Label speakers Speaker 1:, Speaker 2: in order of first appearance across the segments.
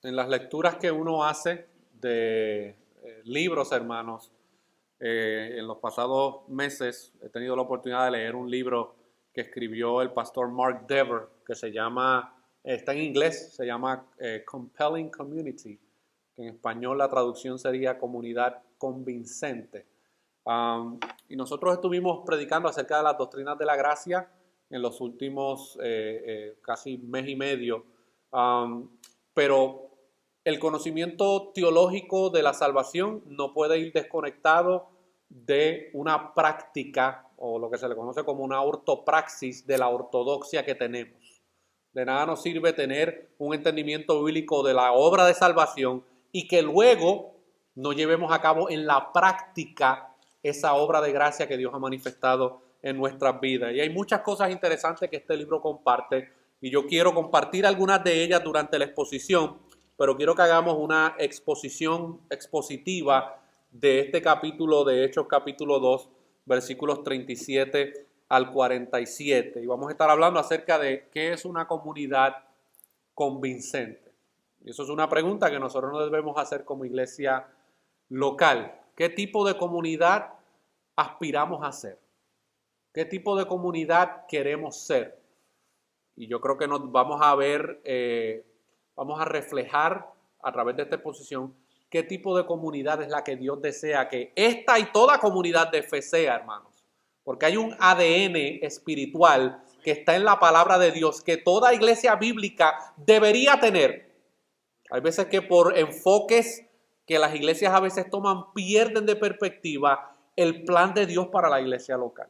Speaker 1: En las lecturas que uno hace de libros, hermanos, en los pasados meses he tenido la oportunidad de leer un libro que escribió el pastor Mark Dever, que se llama, está en inglés, se llama Compelling Community, que en español la traducción sería Comunidad Convincente. Y nosotros estuvimos predicando acerca de las doctrinas de la gracia en los últimos casi mes y medio, pero el conocimiento teológico de la salvación no puede ir desconectado de una práctica o lo que se le conoce como una ortopraxis de la ortodoxia que tenemos. De nada nos sirve tener un entendimiento bíblico de la obra de salvación y que luego no llevemos a cabo en la práctica esa obra de gracia que Dios ha manifestado en nuestras vidas. Y hay muchas cosas interesantes que este libro comparte y yo quiero compartir algunas de ellas durante la exposición, pero quiero que hagamos una exposición expositiva de este capítulo de Hechos, capítulo 2, versículos 37 al 47. Y vamos a estar hablando acerca de qué es una comunidad convincente. Y eso es una pregunta que nosotros nos debemos hacer como iglesia local. ¿Qué tipo de comunidad aspiramos a ser? ¿Qué tipo de comunidad queremos ser? Y yo creo que nos vamos a ver, vamos a reflejar a través de esta exposición qué tipo de comunidad es la que Dios desea que esta y toda comunidad de fe sea, hermanos. Porque hay un ADN espiritual que está en la palabra de Dios que toda iglesia bíblica debería tener. Hay veces que por enfoques que las iglesias a veces toman, pierden de perspectiva el plan de Dios para la iglesia local.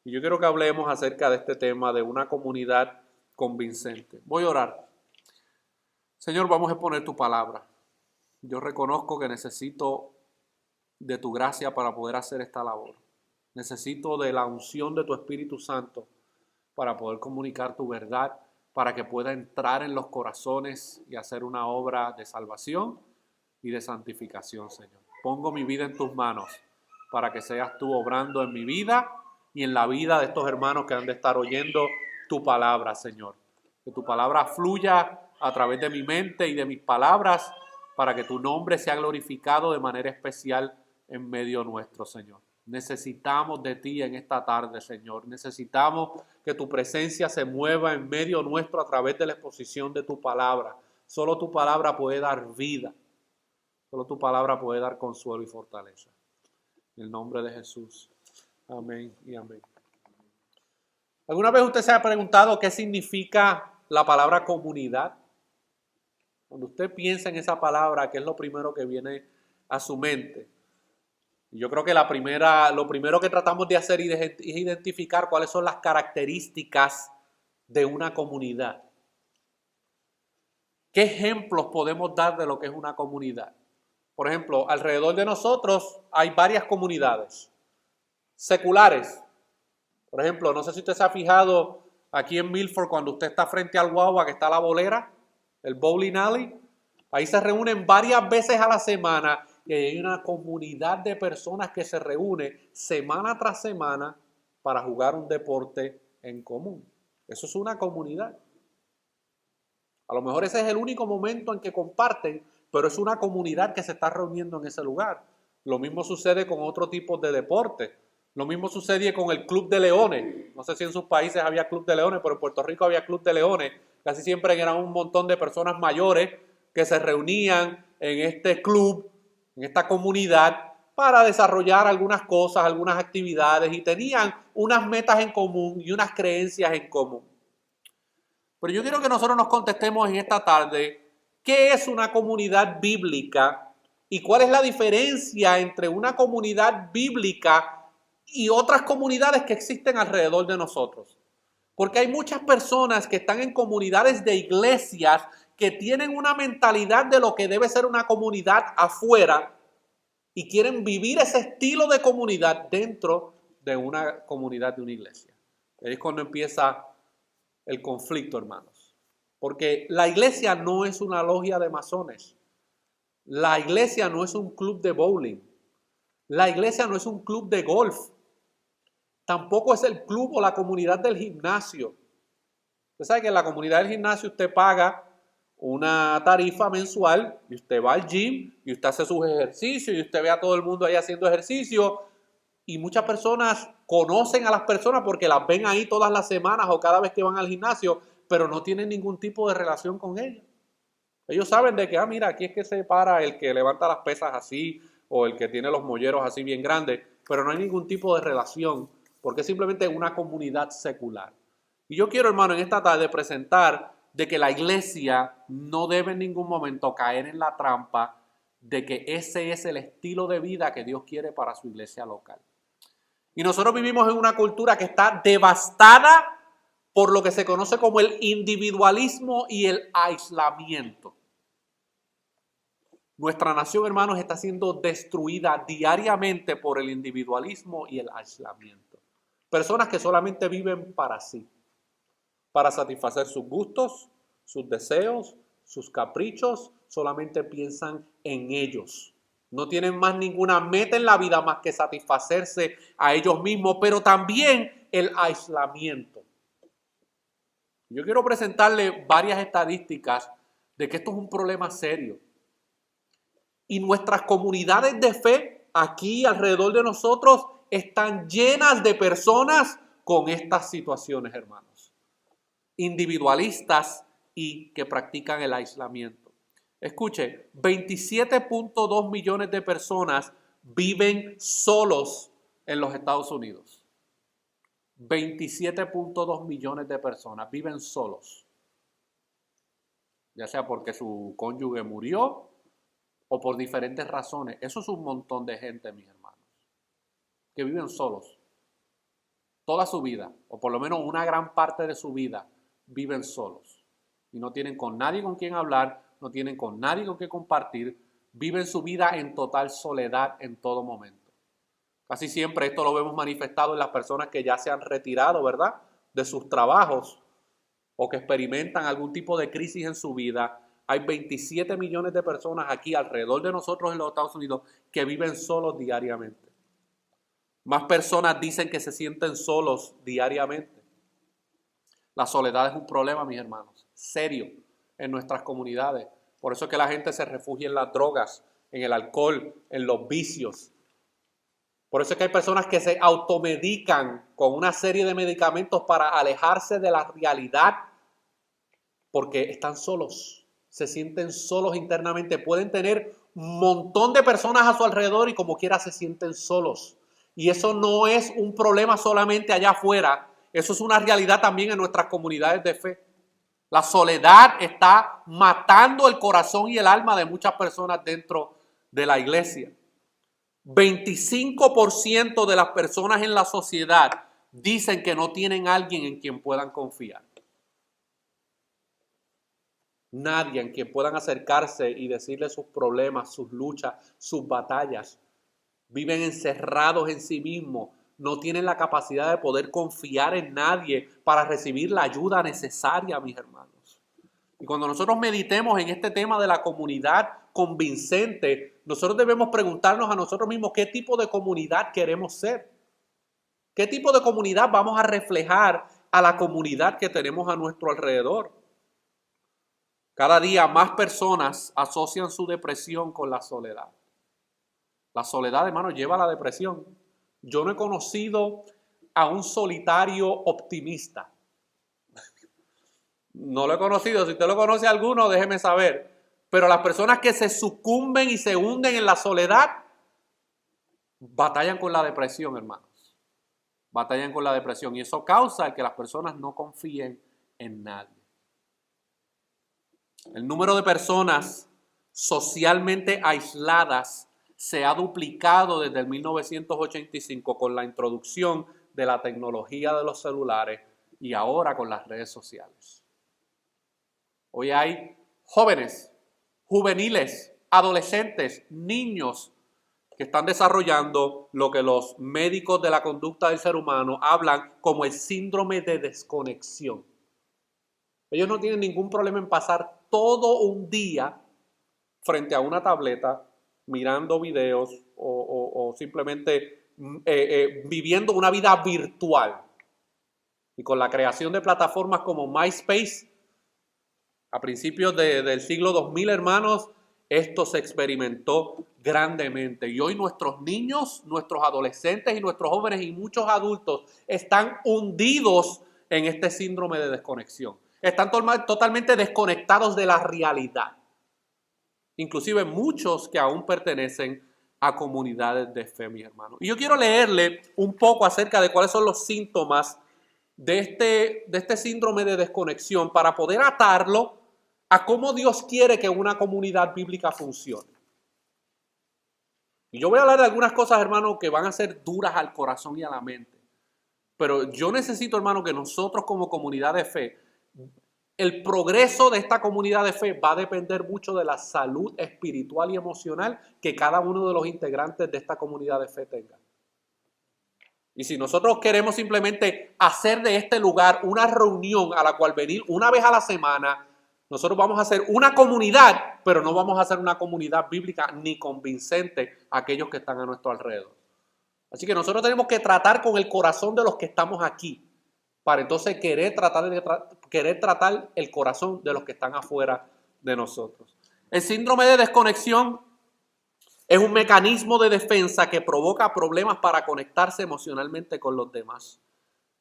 Speaker 1: Y yo quiero que hablemos acerca de este tema de una comunidad convincente. Voy a orar. Señor, vamos a exponer tu palabra. Yo reconozco que necesito de tu gracia para poder hacer esta labor. Necesito de la unción de tu Espíritu Santo para poder comunicar tu verdad, para que pueda entrar en los corazones y hacer una obra de salvación y de santificación, Señor. Pongo mi vida en tus manos para que seas tú obrando en mi vida y en la vida de estos hermanos que han de estar oyendo tu palabra, Señor. Que tu palabra fluya a través de mi mente y de mis palabras para que tu nombre sea glorificado de manera especial en medio nuestro, Señor. Necesitamos de ti en esta tarde, Señor. Necesitamos que tu presencia se mueva en medio nuestro a través de la exposición de tu palabra. Solo tu palabra puede dar vida. Solo tu palabra puede dar consuelo y fortaleza. En el nombre de Jesús. Amén y amén. ¿Alguna vez usted se ha preguntado qué significa la palabra comunidad? Cuando usted piensa en esa palabra, ¿qué es lo primero que viene a su mente? Yo creo que lo primero que tratamos de hacer es identificar cuáles son las características de una comunidad. ¿Qué ejemplos podemos dar de lo que es una comunidad? Por ejemplo, alrededor de nosotros hay varias comunidades seculares. Por ejemplo, no sé si usted se ha fijado aquí en Milford cuando usted está frente al Guagua, que está la bolera, el bowling alley. Ahí se reúnen varias veces a la semana y hay una comunidad de personas que se reúne semana tras semana para jugar un deporte en común. Eso es una comunidad. A lo mejor ese es el único momento en que comparten, pero es una comunidad que se está reuniendo en ese lugar. Lo mismo sucede con otro tipo de deporte. Lo mismo sucede con el Club de Leones. No sé si en sus países había Club de Leones, pero en Puerto Rico había Club de Leones. Casi siempre eran un montón de personas mayores que se reunían en este club, en esta comunidad, para desarrollar algunas cosas, algunas actividades y tenían unas metas en común y unas creencias en común. Pero yo quiero que nosotros nos contestemos en esta tarde, ¿qué es una comunidad bíblica y cuál es la diferencia entre una comunidad bíblica y otras comunidades que existen alrededor de nosotros? Porque hay muchas personas que están en comunidades de iglesias que tienen una mentalidad de lo que debe ser una comunidad afuera y quieren vivir ese estilo de comunidad dentro de una comunidad de una iglesia. Ahí es cuando empieza el conflicto, hermanos. Porque la iglesia no es una logia de masones. La iglesia no es un club de bowling. La iglesia no es un club de golf. Tampoco es el club o la comunidad del gimnasio. Usted sabe que en la comunidad del gimnasio usted paga una tarifa mensual y usted va al gym y usted hace sus ejercicios y usted ve a todo el mundo ahí haciendo ejercicio y muchas personas conocen a las personas porque las ven ahí todas las semanas o cada vez que van al gimnasio, pero no tienen ningún tipo de relación con ellos. Ellos saben de que, mira, aquí es que se para el que levanta las pesas así o el que tiene los molleros así bien grandes, pero no hay ningún tipo de relación porque es simplemente una comunidad secular. Y yo quiero, hermano, en esta tarde presentar de que la iglesia no debe en ningún momento caer en la trampa de que ese es el estilo de vida que Dios quiere para su iglesia local. Y nosotros vivimos en una cultura que está devastada por lo que se conoce como el individualismo y el aislamiento. Nuestra nación, hermanos, está siendo destruida diariamente por el individualismo y el aislamiento. Personas que solamente viven para sí, para satisfacer sus gustos, sus deseos, sus caprichos, solamente piensan en ellos. No tienen más ninguna meta en la vida más que satisfacerse a ellos mismos, pero también el aislamiento. Yo quiero presentarle varias estadísticas de que esto es un problema serio. Y nuestras comunidades de fe aquí alrededor de nosotros están llenas de personas con estas situaciones, hermanos. Individualistas y que practican el aislamiento. Escuche, 27.2 millones de personas viven solos en los Estados Unidos. 27.2 millones de personas viven solos. Ya sea porque su cónyuge murió o por diferentes razones. Eso es un montón de gente, mis hermanos, que viven solos. Toda su vida, o por lo menos una gran parte de su vida, viven solos. Y no tienen con nadie con quien hablar, no tienen con nadie con quien compartir, viven su vida en total soledad en todo momento. Casi siempre esto lo vemos manifestado en las personas que ya se han retirado, ¿verdad?, de sus trabajos o que experimentan algún tipo de crisis en su vida. Hay 27 millones de personas aquí alrededor de nosotros en los Estados Unidos que viven solos diariamente. Más personas dicen que se sienten solos diariamente. La soledad es un problema, mis hermanos, serio en nuestras comunidades. Por eso es que la gente se refugia en las drogas, en el alcohol, en los vicios. Por eso es que hay personas que se automedican con una serie de medicamentos para alejarse de la realidad porque están solos, se sienten solos internamente. Pueden tener un montón de personas a su alrededor y como quiera se sienten solos. Y eso no es un problema solamente allá afuera, eso es una realidad también en nuestras comunidades de fe. La soledad está matando el corazón y el alma de muchas personas dentro de la iglesia. 25% de las personas en la sociedad dicen que no tienen a alguien en quien puedan confiar. Nadie en quien puedan acercarse y decirle sus problemas, sus luchas, sus batallas. Viven encerrados en sí mismos. No tienen la capacidad de poder confiar en nadie para recibir la ayuda necesaria, mis hermanos. Y cuando nosotros meditemos en este tema de la comunidad convincente, nosotros debemos preguntarnos a nosotros mismos qué tipo de comunidad queremos ser. ¿Qué tipo de comunidad vamos a reflejar a la comunidad que tenemos a nuestro alrededor? Cada día más personas asocian su depresión con la soledad. La soledad, hermano, lleva a la depresión. Yo no he conocido a un solitario optimista. No lo he conocido. Si usted lo conoce a alguno, déjeme saber. Pero las personas que se sucumben y se hunden en la soledad, batallan con la depresión, hermanos. Batallan con la depresión. Y eso causa que las personas no confíen en nadie. El número de personas socialmente aisladas se ha duplicado desde el 1985 con la introducción de la tecnología de los celulares y ahora con las redes sociales. Hoy hay jóvenes, juveniles, adolescentes, niños que están desarrollando lo que los médicos de la conducta del ser humano hablan como el síndrome de desconexión. Ellos no tienen ningún problema en pasar todo un día frente a una tableta, mirando videos o simplemente viviendo una vida virtual. Y con la creación de plataformas como MySpace, A principios del siglo 2000, hermanos, esto se experimentó grandemente. Y hoy nuestros niños, nuestros adolescentes y nuestros jóvenes y muchos adultos están hundidos en este síndrome de desconexión. Están totalmente desconectados de la realidad. Inclusive muchos que aún pertenecen a comunidades de fe, mis hermanos. Y yo quiero leerle un poco acerca de cuáles son los síntomas de este síndrome de desconexión para poder atarlo a cómo Dios quiere que una comunidad bíblica funcione. Y yo voy a hablar de algunas cosas, hermano, que van a ser duras al corazón y a la mente. Pero yo necesito, hermano, que nosotros como comunidad de fe, el progreso de esta comunidad de fe va a depender mucho de la salud espiritual y emocional que cada uno de los integrantes de esta comunidad de fe tenga. Y si nosotros queremos simplemente hacer de este lugar una reunión a la cual venir una vez a la semana, nosotros vamos a hacer una comunidad, pero no vamos a hacer una comunidad bíblica ni convincente a aquellos que están a nuestro alrededor. Así que nosotros tenemos que tratar con el corazón de los que estamos aquí, para entonces querer tratar el corazón de los que están afuera de nosotros. El síndrome de desconexión es un mecanismo de defensa que provoca problemas para conectarse emocionalmente con los demás.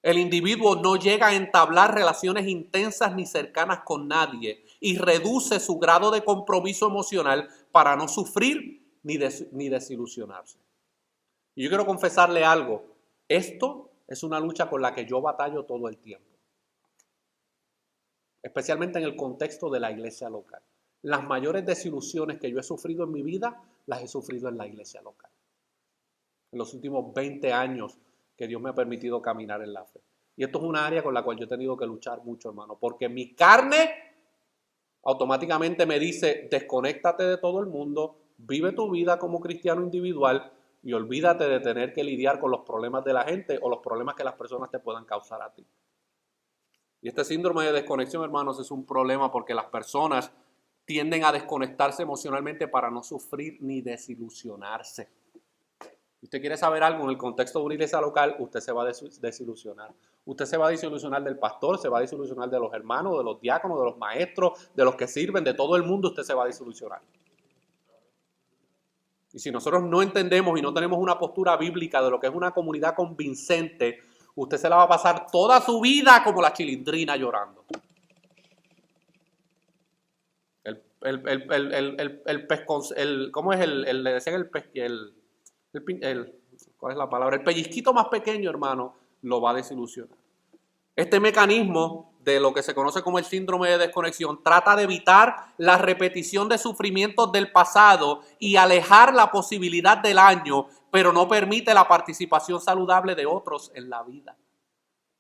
Speaker 1: El individuo no llega a entablar relaciones intensas ni cercanas con nadie y reduce su grado de compromiso emocional para no sufrir ni desilusionarse. Y yo quiero confesarle algo. Esto es una lucha con la que yo batallo todo el tiempo. Especialmente en el contexto de la iglesia local. Las mayores desilusiones que yo he sufrido en mi vida, las he sufrido en la iglesia local. En los últimos 20 años que Dios me ha permitido caminar en la fe. Y esto es una área con la cual yo he tenido que luchar mucho, hermano. Porque mi carne automáticamente me dice, desconéctate de todo el mundo, vive tu vida como cristiano individual y olvídate de tener que lidiar con los problemas de la gente o los problemas que las personas te puedan causar a ti. Y este síndrome de desconexión, hermanos, es un problema porque las personas tienden a desconectarse emocionalmente para no sufrir ni desilusionarse. Si usted quiere saber algo en el contexto de una iglesia local, usted se va a desilusionar. Usted se va a desilusionar del pastor, se va a desilusionar de los hermanos, de los diáconos, de los maestros, de los que sirven, de todo el mundo, usted se va a desilusionar. Y si nosotros no entendemos y no tenemos una postura bíblica de lo que es una comunidad convincente, usted se la va a pasar toda su vida como la Chilindrina llorando. ¿Cómo es le decían ¿cuál es la palabra? El pellizquito más pequeño, hermano, lo va a desilusionar. Este mecanismo de lo que se conoce como el síndrome de desconexión trata de evitar la repetición de sufrimientos del pasado y alejar la posibilidad del daño, pero no permite la participación saludable de otros en la vida.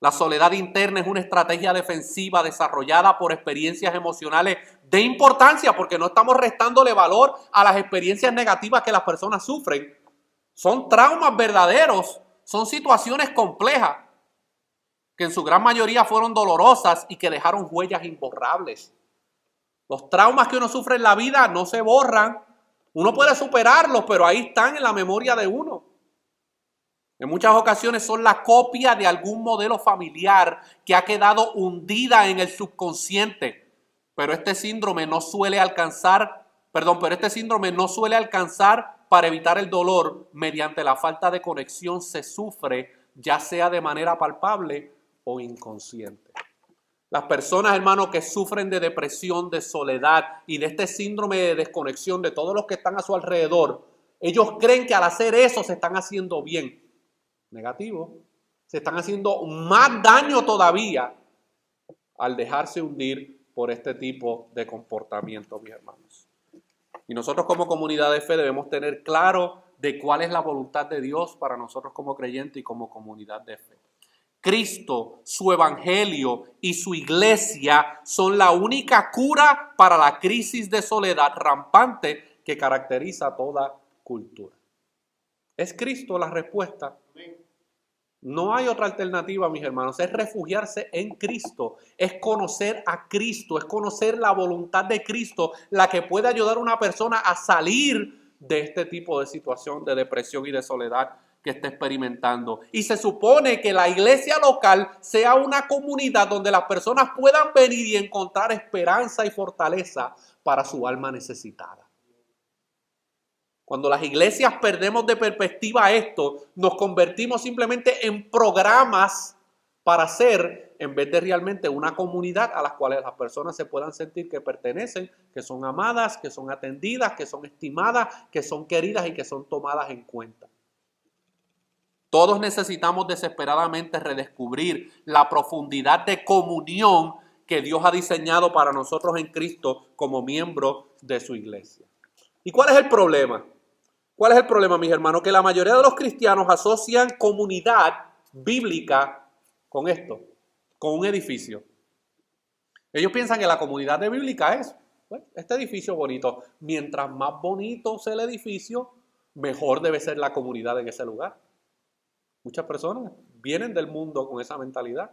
Speaker 1: La soledad interna es una estrategia defensiva desarrollada por experiencias emocionales de importancia, porque no estamos restándole valor a las experiencias negativas que las personas sufren. Son traumas verdaderos, son situaciones complejas, que en su gran mayoría fueron dolorosas y que dejaron huellas imborrables. Los traumas que uno sufre en la vida no se borran. Uno puede superarlos, pero ahí están en la memoria de uno. En muchas ocasiones son la copia de algún modelo familiar que ha quedado hundida en el subconsciente. Pero este síndrome no suele alcanzar para evitar el dolor mediante la falta de conexión se sufre, ya sea de manera palpable o inconsciente. Las personas, hermanos, que sufren de depresión, de soledad y de este síndrome de desconexión de todos los que están a su alrededor, ellos creen que al hacer eso se están haciendo bien. Negativo. Se están haciendo más daño todavía al dejarse hundir por este tipo de comportamiento, mis hermanos. Y nosotros como comunidad de fe debemos tener claro de cuál es la voluntad de Dios para nosotros como creyentes y como comunidad de fe. Cristo, su evangelio y su iglesia son la única cura para la crisis de soledad rampante que caracteriza toda cultura. ¿Es Cristo la respuesta? No hay otra alternativa, mis hermanos. Es refugiarse en Cristo. Es conocer a Cristo. Es conocer la voluntad de Cristo, la que puede ayudar a una persona a salir de este tipo de situación de depresión y de soledad que está experimentando. Y se supone que la iglesia local sea una comunidad donde las personas puedan venir y encontrar esperanza y fortaleza para su alma necesitada. Cuando las iglesias perdemos de perspectiva esto, nos convertimos simplemente en programas para ser, en vez de realmente una comunidad a las cuales las personas se puedan sentir que pertenecen, que son amadas, que son atendidas, que son estimadas, que son queridas y que son tomadas en cuenta. Todos necesitamos desesperadamente redescubrir la profundidad de comunión que Dios ha diseñado para nosotros en Cristo como miembros de su iglesia. ¿Y cuál es el problema? ¿Cuál es el problema, mis hermanos? Que la mayoría de los cristianos asocian comunidad bíblica con esto, con un edificio. Ellos piensan que la comunidad de bíblica es este edificio bonito. Mientras más bonito sea el edificio, mejor debe ser la comunidad en ese lugar. Muchas personas vienen del mundo con esa mentalidad.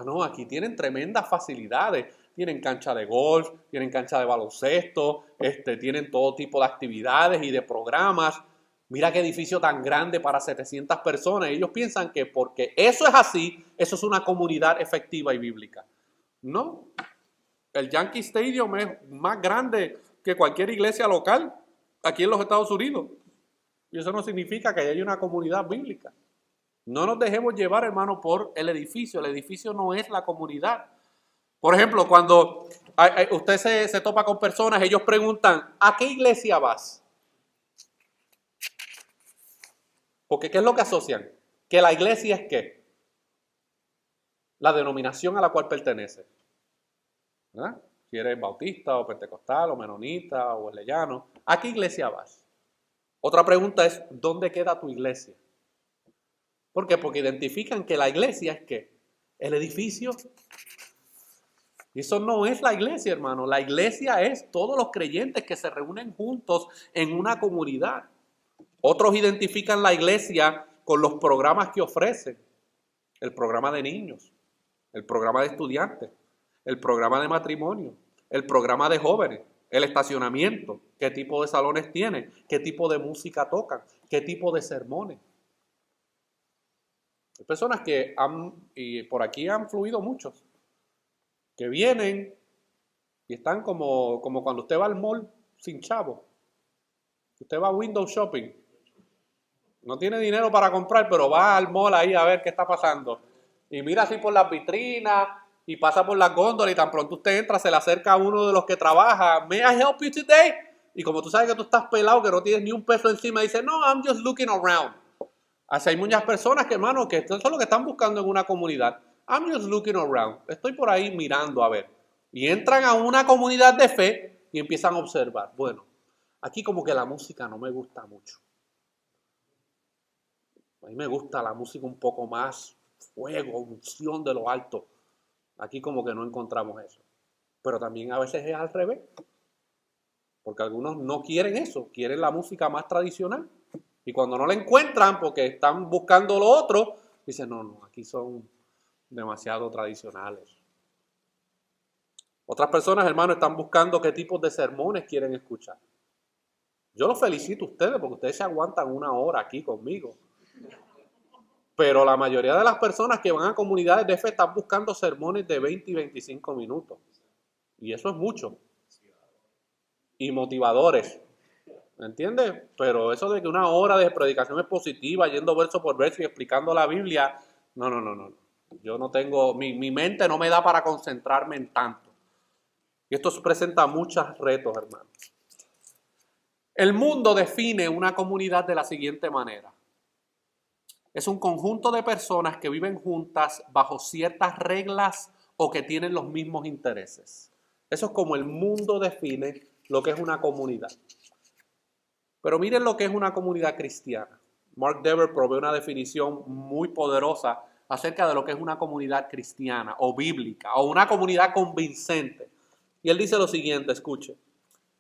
Speaker 1: No, aquí tienen tremendas facilidades. Tienen cancha de golf, tienen cancha de baloncesto, tienen todo tipo de actividades y de programas. Mira qué edificio tan grande para 700 personas. Ellos piensan que porque eso es así, eso es una comunidad efectiva y bíblica. No, el Yankee Stadium es más grande que cualquier iglesia local aquí en los Estados Unidos. Y eso no significa que haya una comunidad bíblica. No nos dejemos llevar, hermano, por el edificio. El edificio no es la comunidad. Por ejemplo, cuando usted se topa con personas, ellos preguntan, ¿a qué iglesia vas? Porque ¿qué es lo que asocian? Que la iglesia es ¿qué? La denominación a la cual pertenece. ¿Verdad? Si eres bautista o pentecostal o menonita o wesleyano, ¿a qué iglesia vas? Otra pregunta es, ¿dónde queda tu iglesia? ¿Por qué? Porque identifican que la iglesia es ¿qué? El edificio. Y eso no es la iglesia, hermano. La iglesia es todos los creyentes que se reúnen juntos en una comunidad. Otros identifican la iglesia con los programas que ofrecen. El programa de niños, el programa de estudiantes, el programa de matrimonio, el programa de jóvenes, el estacionamiento, qué tipo de salones tienen, qué tipo de música tocan, qué tipo de sermones. Hay personas que y por aquí han fluido muchos, que vienen y están como cuando usted va al mall sin chavo. Usted va a window shopping. No tiene dinero para comprar, pero va al mall ahí a ver qué está pasando. Y mira así por las vitrinas y pasa por las góndolas y tan pronto usted entra, se le acerca a uno de los que trabaja. ¿May I help you today? Y como tú sabes que tú estás pelado, que no tienes ni un peso encima, dice, no, I'm just looking around. Así hay muchas personas que, hermano, que eso es lo que están buscando en una comunidad. I'm just looking around. Estoy por ahí mirando a ver. Y entran a una comunidad de fe y empiezan a observar. Bueno, aquí como que la música no me gusta mucho. A mí me gusta la música un poco más fuego, unción de lo alto. Aquí como que no encontramos eso. Pero también a veces es al revés. Porque algunos no quieren eso, quieren la música más tradicional. Y cuando no la encuentran porque están buscando lo otro, dicen, no, aquí son demasiado tradicionales. Otras personas, hermano, están buscando qué tipos de sermones quieren escuchar. Yo los felicito a ustedes porque ustedes se aguantan una hora aquí conmigo. Pero la mayoría de las personas que van a comunidades de fe están buscando sermones de 20 y 25 minutos. Y eso es mucho. Y motivadores. ¿Me entiendes? Pero eso de que una hora de predicación expositiva, yendo verso por verso y explicando la Biblia, no. Yo no tengo, mi mente no me da para concentrarme en tanto. Y esto presenta muchos retos, hermanos. El mundo define una comunidad de la siguiente manera. Es un conjunto de personas que viven juntas bajo ciertas reglas o que tienen los mismos intereses. Eso es como el mundo define lo que es una comunidad. Pero miren lo que es una comunidad cristiana. Mark Dever provee una definición muy poderosa acerca de lo que es una comunidad cristiana o bíblica o una comunidad convincente. Y él dice lo siguiente, escuche.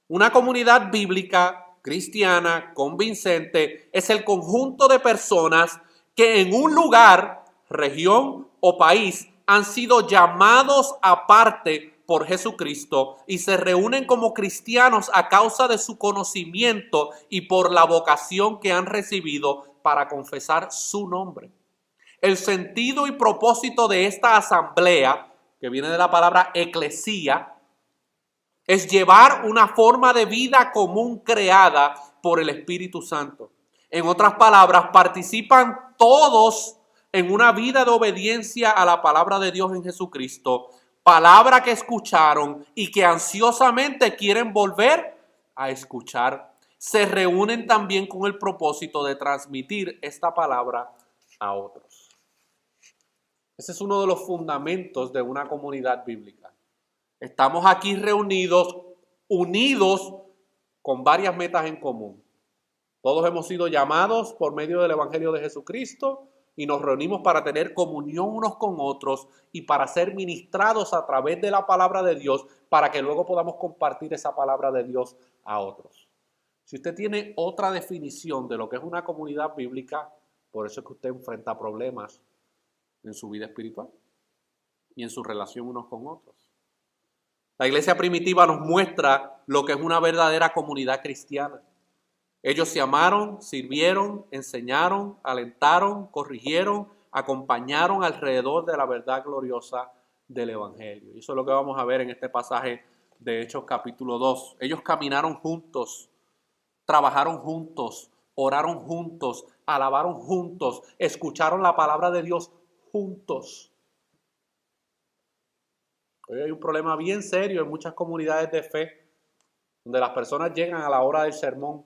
Speaker 1: Una comunidad bíblica, cristiana, convincente es el conjunto de personas que en un lugar, región o país han sido llamados aparte por Jesucristo y se reúnen como cristianos a causa de su conocimiento y por la vocación que han recibido para confesar su nombre. El sentido y propósito de esta asamblea, que viene de la palabra eclesía, es llevar una forma de vida común creada por el Espíritu Santo. En otras palabras, participan todos en una vida de obediencia a la palabra de Dios en Jesucristo, palabra que escucharon y que ansiosamente quieren volver a escuchar. Se reúnen también con el propósito de transmitir esta palabra a otros. Ese es uno de los fundamentos de una comunidad bíblica. Estamos aquí reunidos, unidos con varias metas en común. Todos hemos sido llamados por medio del Evangelio de Jesucristo y nos reunimos para tener comunión unos con otros y para ser ministrados a través de la palabra de Dios para que luego podamos compartir esa palabra de Dios a otros. Si usted tiene otra definición de lo que es una comunidad bíblica, por eso es que usted enfrenta problemas en su vida espiritual y en su relación unos con otros. La iglesia primitiva nos muestra lo que es una verdadera comunidad cristiana. Ellos se amaron, sirvieron, enseñaron, alentaron, corrigieron, acompañaron alrededor de la verdad gloriosa del Evangelio. Y eso es lo que vamos a ver en este pasaje de Hechos capítulo 2. Ellos caminaron juntos, trabajaron juntos, oraron juntos, alabaron juntos, escucharon la palabra de Dios juntos. Hoy hay un problema bien serio en muchas comunidades de fe, donde las personas llegan a la hora del sermón,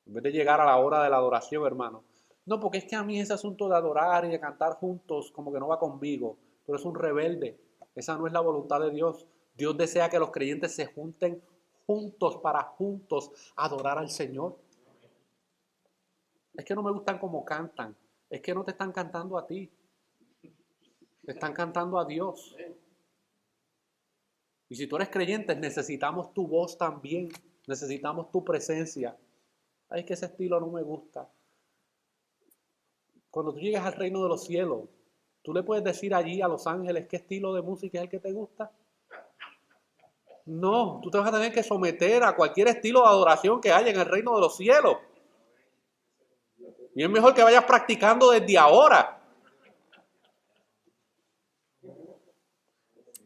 Speaker 1: en vez de llegar a la hora de la adoración, hermano. No, porque es que a mí ese asunto de adorar y de cantar juntos como que no va conmigo. Pero es un rebelde. Esa no es la voluntad de Dios. Dios desea que los creyentes se junten juntos para juntos adorar al Señor. Es que no me gustan como cantan. Es que no te están cantando a ti. Te están cantando a Dios. Y si tú eres creyente, necesitamos tu voz también. Necesitamos tu presencia. Ay, es que ese estilo no me gusta. Cuando tú llegues al reino de los cielos, tú le puedes decir allí a los ángeles qué estilo de música es el que te gusta. No, tú te vas a tener que someter a cualquier estilo de adoración que haya en el reino de los cielos. Y es mejor que vayas practicando desde ahora.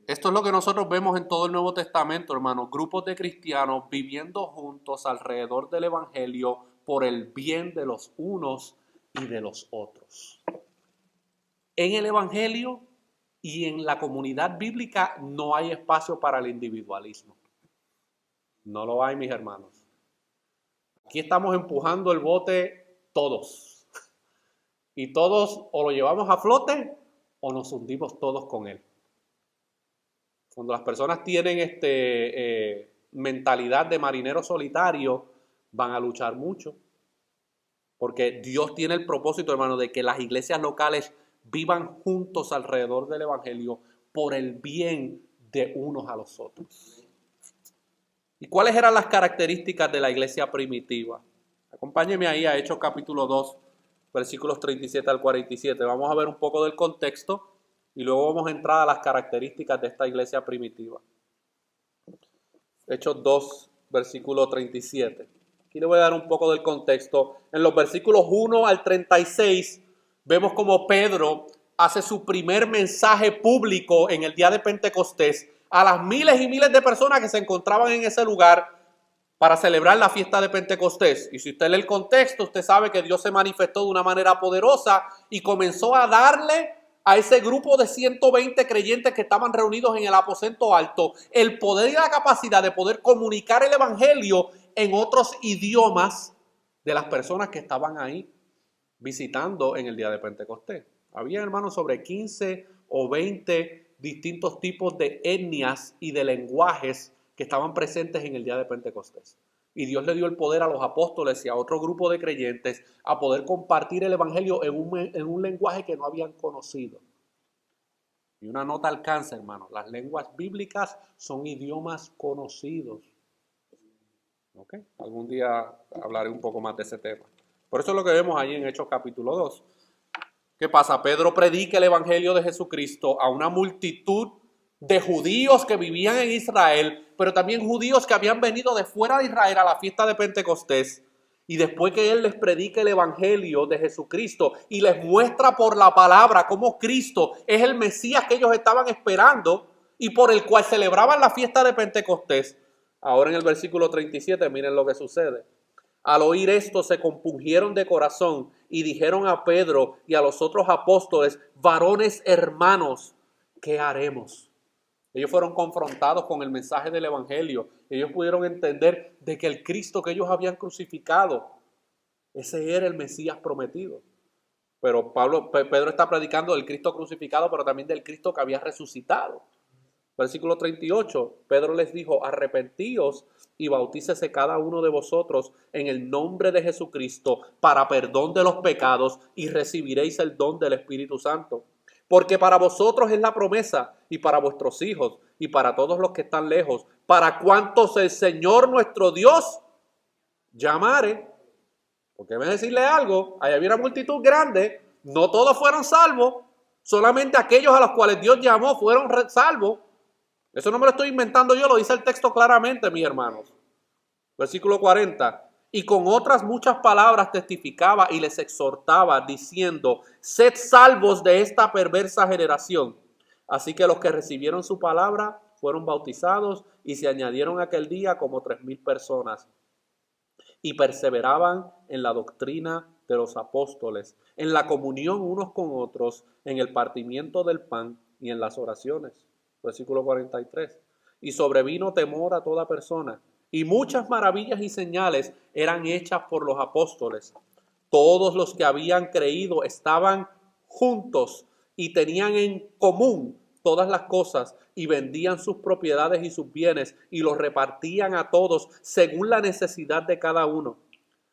Speaker 1: Esto es lo que nosotros vemos en todo el Nuevo Testamento, hermanos. Grupos de cristianos viviendo juntos alrededor del Evangelio por el bien de los unos y de los otros. En el Evangelio y en la comunidad bíblica no hay espacio para el individualismo. No lo hay, mis hermanos. Aquí estamos empujando el bote todos. Y todos o lo llevamos a flote o nos hundimos todos con él. Cuando las personas tienen mentalidad de marinero solitario, van a luchar mucho. Porque Dios tiene el propósito, hermano, de que las iglesias locales vivan juntos alrededor del Evangelio por el bien de unos a los otros. ¿Y cuáles eran las características de la iglesia primitiva? Acompáñenme ahí a Hechos capítulo 2, versículos 37 al 47. Vamos a ver un poco del contexto. Y luego vamos a entrar a las características de esta iglesia primitiva. Hechos 2, versículo 37. Aquí le voy a dar un poco del contexto. En los versículos 1 al 36 vemos como Pedro hace su primer mensaje público en el día de Pentecostés a las miles y miles de personas que se encontraban en ese lugar para celebrar la fiesta de Pentecostés. Y si usted lee el contexto, usted sabe que Dios se manifestó de una manera poderosa y comenzó a darle a ese grupo de 120 creyentes que estaban reunidos en el aposento alto el poder y la capacidad de poder comunicar el evangelio en otros idiomas de las personas que estaban ahí visitando en el día de Pentecostés. Había, hermanos, sobre 15 o 20 distintos tipos de etnias y de lenguajes que estaban presentes en el día de Pentecostés. Y Dios le dio el poder a los apóstoles y a otro grupo de creyentes a poder compartir el evangelio en un lenguaje que no habían conocido. Y una nota al alcance, hermano. Las lenguas bíblicas son idiomas conocidos. ¿Ok? Algún día hablaré un poco más de ese tema. Por eso es lo que vemos ahí en Hechos capítulo 2. ¿Qué pasa? Pedro predica el evangelio de Jesucristo a una multitud de judíos que vivían en Israel, pero también judíos que habían venido de fuera de Israel a la fiesta de Pentecostés. Y después que Él les predica el Evangelio de Jesucristo y les muestra por la palabra cómo Cristo es el Mesías que ellos estaban esperando y por el cual celebraban la fiesta de Pentecostés. Ahora en el versículo 37, miren lo que sucede. Al oír esto se compungieron de corazón y dijeron a Pedro y a los otros apóstoles: varones hermanos, ¿qué haremos? Ellos fueron confrontados con el mensaje del Evangelio. Ellos pudieron entender de que el Cristo que ellos habían crucificado, ese era el Mesías prometido. Pero Pedro está predicando del Cristo crucificado, pero también del Cristo que había resucitado. Versículo 38, Pedro les dijo: arrepentíos y bautícese cada uno de vosotros en el nombre de Jesucristo para perdón de los pecados y recibiréis el don del Espíritu Santo. Porque para vosotros es la promesa y para vuestros hijos y para todos los que están lejos, para cuantos el Señor nuestro Dios llamare. Porque deben decirle algo, ahí había una multitud grande, no todos fueron salvos, solamente aquellos a los cuales Dios llamó fueron salvos. Eso no me lo estoy inventando yo, lo dice el texto claramente, mis hermanos. Versículo 40. Y con otras muchas palabras testificaba y les exhortaba, diciendo: sed salvos de esta perversa generación. Así que los que recibieron su palabra fueron bautizados y se añadieron aquel día como 3,000 personas. Y perseveraban en la doctrina de los apóstoles, en la comunión unos con otros, en el partimiento del pan y en las oraciones. Versículo 43. Y sobrevino temor a toda persona, y muchas maravillas y señales eran hechas por los apóstoles. Todos los que habían creído estaban juntos y tenían en común todas las cosas, y vendían sus propiedades y sus bienes y los repartían a todos según la necesidad de cada uno,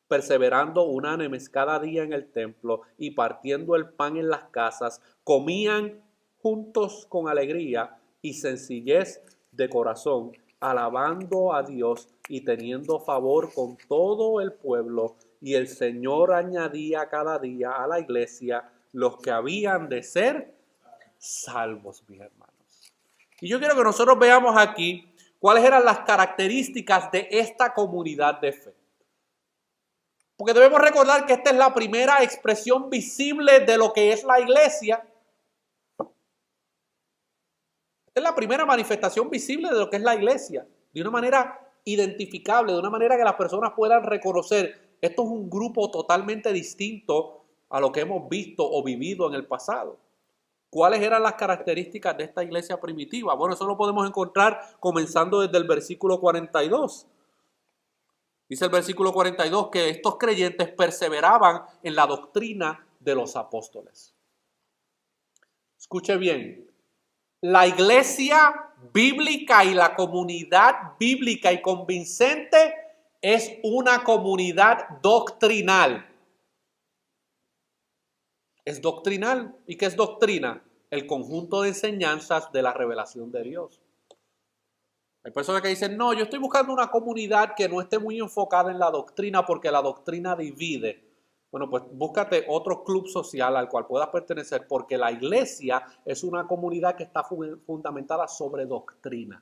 Speaker 1: perseverando unánimes cada día en el templo y partiendo el pan en las casas, comían juntos con alegría y sencillez de corazón, alabando a Dios y teniendo favor con todo el pueblo. Y el Señor añadía cada día a la iglesia los que habían de ser salvos, mis hermanos. Y yo quiero que nosotros veamos aquí cuáles eran las características de esta comunidad de fe. Porque debemos recordar que esta es la primera expresión visible de lo que es la iglesia. Es la primera manifestación visible de lo que es la iglesia, de una manera identificable, de una manera que las personas puedan reconocer: esto es un grupo totalmente distinto a lo que hemos visto o vivido en el pasado. ¿Cuáles eran las características de esta iglesia primitiva? Bueno, eso lo podemos encontrar comenzando desde el versículo 42. Dice el versículo 42 que estos creyentes perseveraban en la doctrina de los apóstoles. Escuche bien. La iglesia bíblica y la comunidad bíblica y convincente es una comunidad doctrinal. Es doctrinal. ¿Y qué es doctrina? El conjunto de enseñanzas de la revelación de Dios. Hay personas que dicen: no, yo estoy buscando una comunidad que no esté muy enfocada en la doctrina porque la doctrina divide. Bueno, pues búscate otro club social al cual puedas pertenecer, porque la iglesia es una comunidad que está fundamentada sobre doctrina.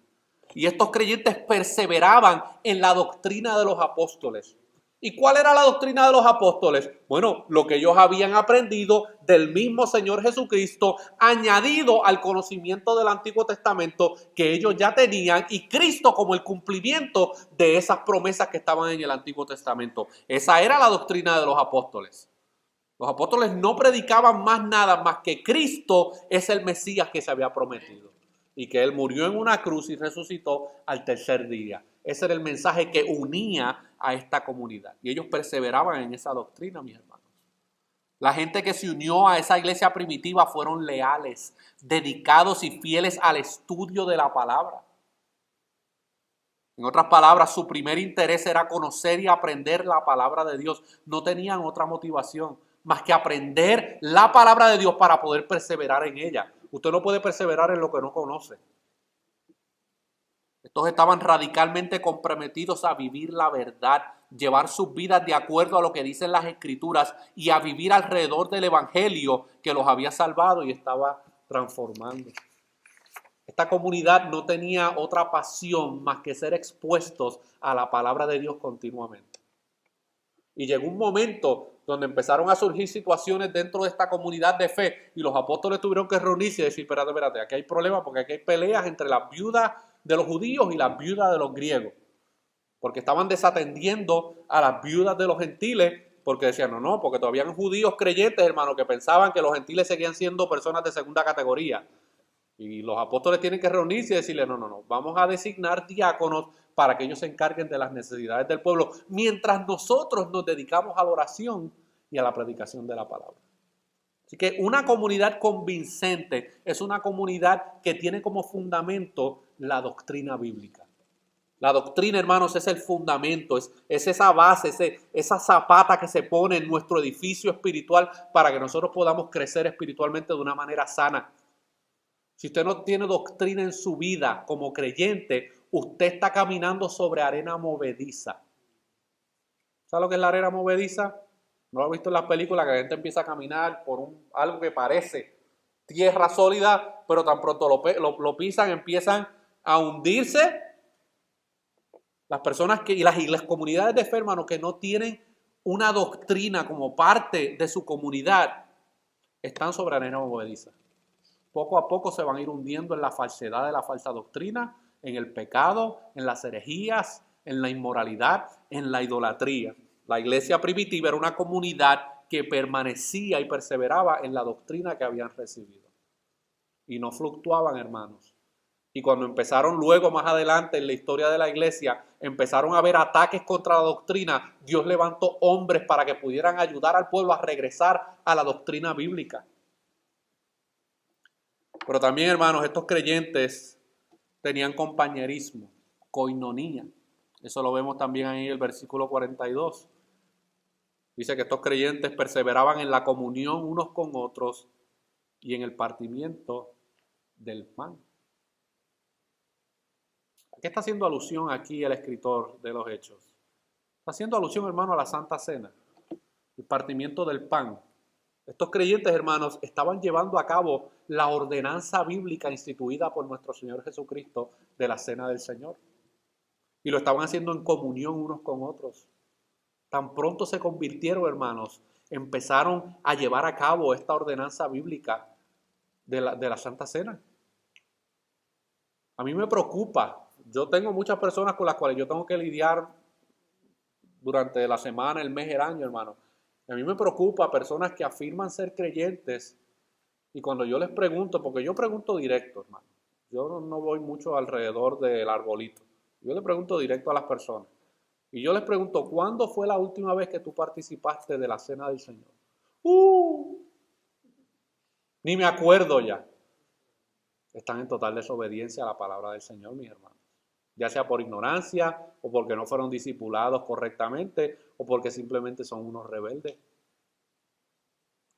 Speaker 1: Y estos creyentes perseveraban en la doctrina de los apóstoles. ¿Y cuál era la doctrina de los apóstoles? Bueno, lo que ellos habían aprendido del mismo Señor Jesucristo, añadido al conocimiento del Antiguo Testamento que ellos ya tenían, y Cristo como el cumplimiento de esas promesas que estaban en el Antiguo Testamento. Esa era la doctrina de los apóstoles. Los apóstoles no predicaban más nada más que Cristo es el Mesías que se había prometido y que Él murió en una cruz y resucitó al tercer día. Ese era el mensaje que unía a esta comunidad. Y ellos perseveraban en esa doctrina, mis hermanos. La gente que se unió a esa iglesia primitiva fueron leales, dedicados y fieles al estudio de la palabra. En otras palabras, su primer interés era conocer y aprender la palabra de Dios. No tenían otra motivación más que aprender la palabra de Dios para poder perseverar en ella. Usted no puede perseverar en lo que no conoce. Estos estaban radicalmente comprometidos a vivir la verdad, llevar sus vidas de acuerdo a lo que dicen las Escrituras y a vivir alrededor del Evangelio que los había salvado y estaba transformando. Esta comunidad no tenía otra pasión más que ser expuestos a la palabra de Dios continuamente. Y llegó un momento donde empezaron a surgir situaciones dentro de esta comunidad de fe y los apóstoles tuvieron que reunirse y decir, espérate, aquí hay problemas porque aquí hay peleas entre las viudas de los judíos y las viudas de los griegos. Porque estaban desatendiendo a las viudas de los gentiles porque decían, no, porque todavía hay judíos creyentes, hermano, que pensaban que los gentiles seguían siendo personas de segunda categoría. Y los apóstoles tienen que reunirse y decirle, no, vamos a designar diáconos para que ellos se encarguen de las necesidades del pueblo, mientras nosotros nos dedicamos a la oración y a la predicación de la palabra. Así que una comunidad convincente es una comunidad que tiene como fundamento la doctrina bíblica. La doctrina, hermanos, es el fundamento, es esa base, esa zapata que se pone en nuestro edificio espiritual para que nosotros podamos crecer espiritualmente de una manera sana. Si usted no tiene doctrina en su vida como creyente, usted está caminando sobre arena movediza. ¿Sabe lo que es la arena movediza? ¿No lo he visto en las películas que la gente empieza a caminar por algo que parece tierra sólida, pero tan pronto lo pisan, empiezan a hundirse? Las personas y las comunidades de fe, hermanos, que no tienen una doctrina como parte de su comunidad, están sobre arena movediza. Poco a poco se van a ir hundiendo en la falsedad de la falsa doctrina, en el pecado, en las herejías, en la inmoralidad, en la idolatría. La iglesia primitiva era una comunidad que permanecía y perseveraba en la doctrina que habían recibido. Y no fluctuaban, hermanos. Y cuando empezaron luego, más adelante en la historia de la iglesia, empezaron a haber ataques contra la doctrina, Dios levantó hombres para que pudieran ayudar al pueblo a regresar a la doctrina bíblica. Pero también, hermanos, estos creyentes tenían compañerismo, coinonía. Eso lo vemos también ahí en el versículo 42. Dice que estos creyentes perseveraban en la comunión unos con otros y en el partimiento del pan. ¿A qué está haciendo alusión aquí el escritor de los Hechos? Está haciendo alusión, hermano, a la Santa Cena, el partimiento del pan. Estos creyentes, hermanos, estaban llevando a cabo la ordenanza bíblica instituida por nuestro Señor Jesucristo de la Cena del Señor. Y lo estaban haciendo en comunión unos con otros. Tan pronto se convirtieron, hermanos, empezaron a llevar a cabo esta ordenanza bíblica de la Santa Cena. A mí me preocupa. Yo tengo muchas personas con las cuales yo tengo que lidiar durante la semana, el mes, el año, hermano. A mí me preocupa personas que afirman ser creyentes y cuando yo les pregunto, porque yo pregunto directo, hermano. Yo no voy mucho alrededor del arbolito. Yo le pregunto directo a las personas. Y yo les pregunto, ¿cuándo fue la última vez que tú participaste de la Cena del Señor? Ni me acuerdo ya. Están en total desobediencia a la palabra del Señor, mis hermanos. Ya sea por ignorancia, o porque no fueron discipulados correctamente, o porque simplemente son unos rebeldes.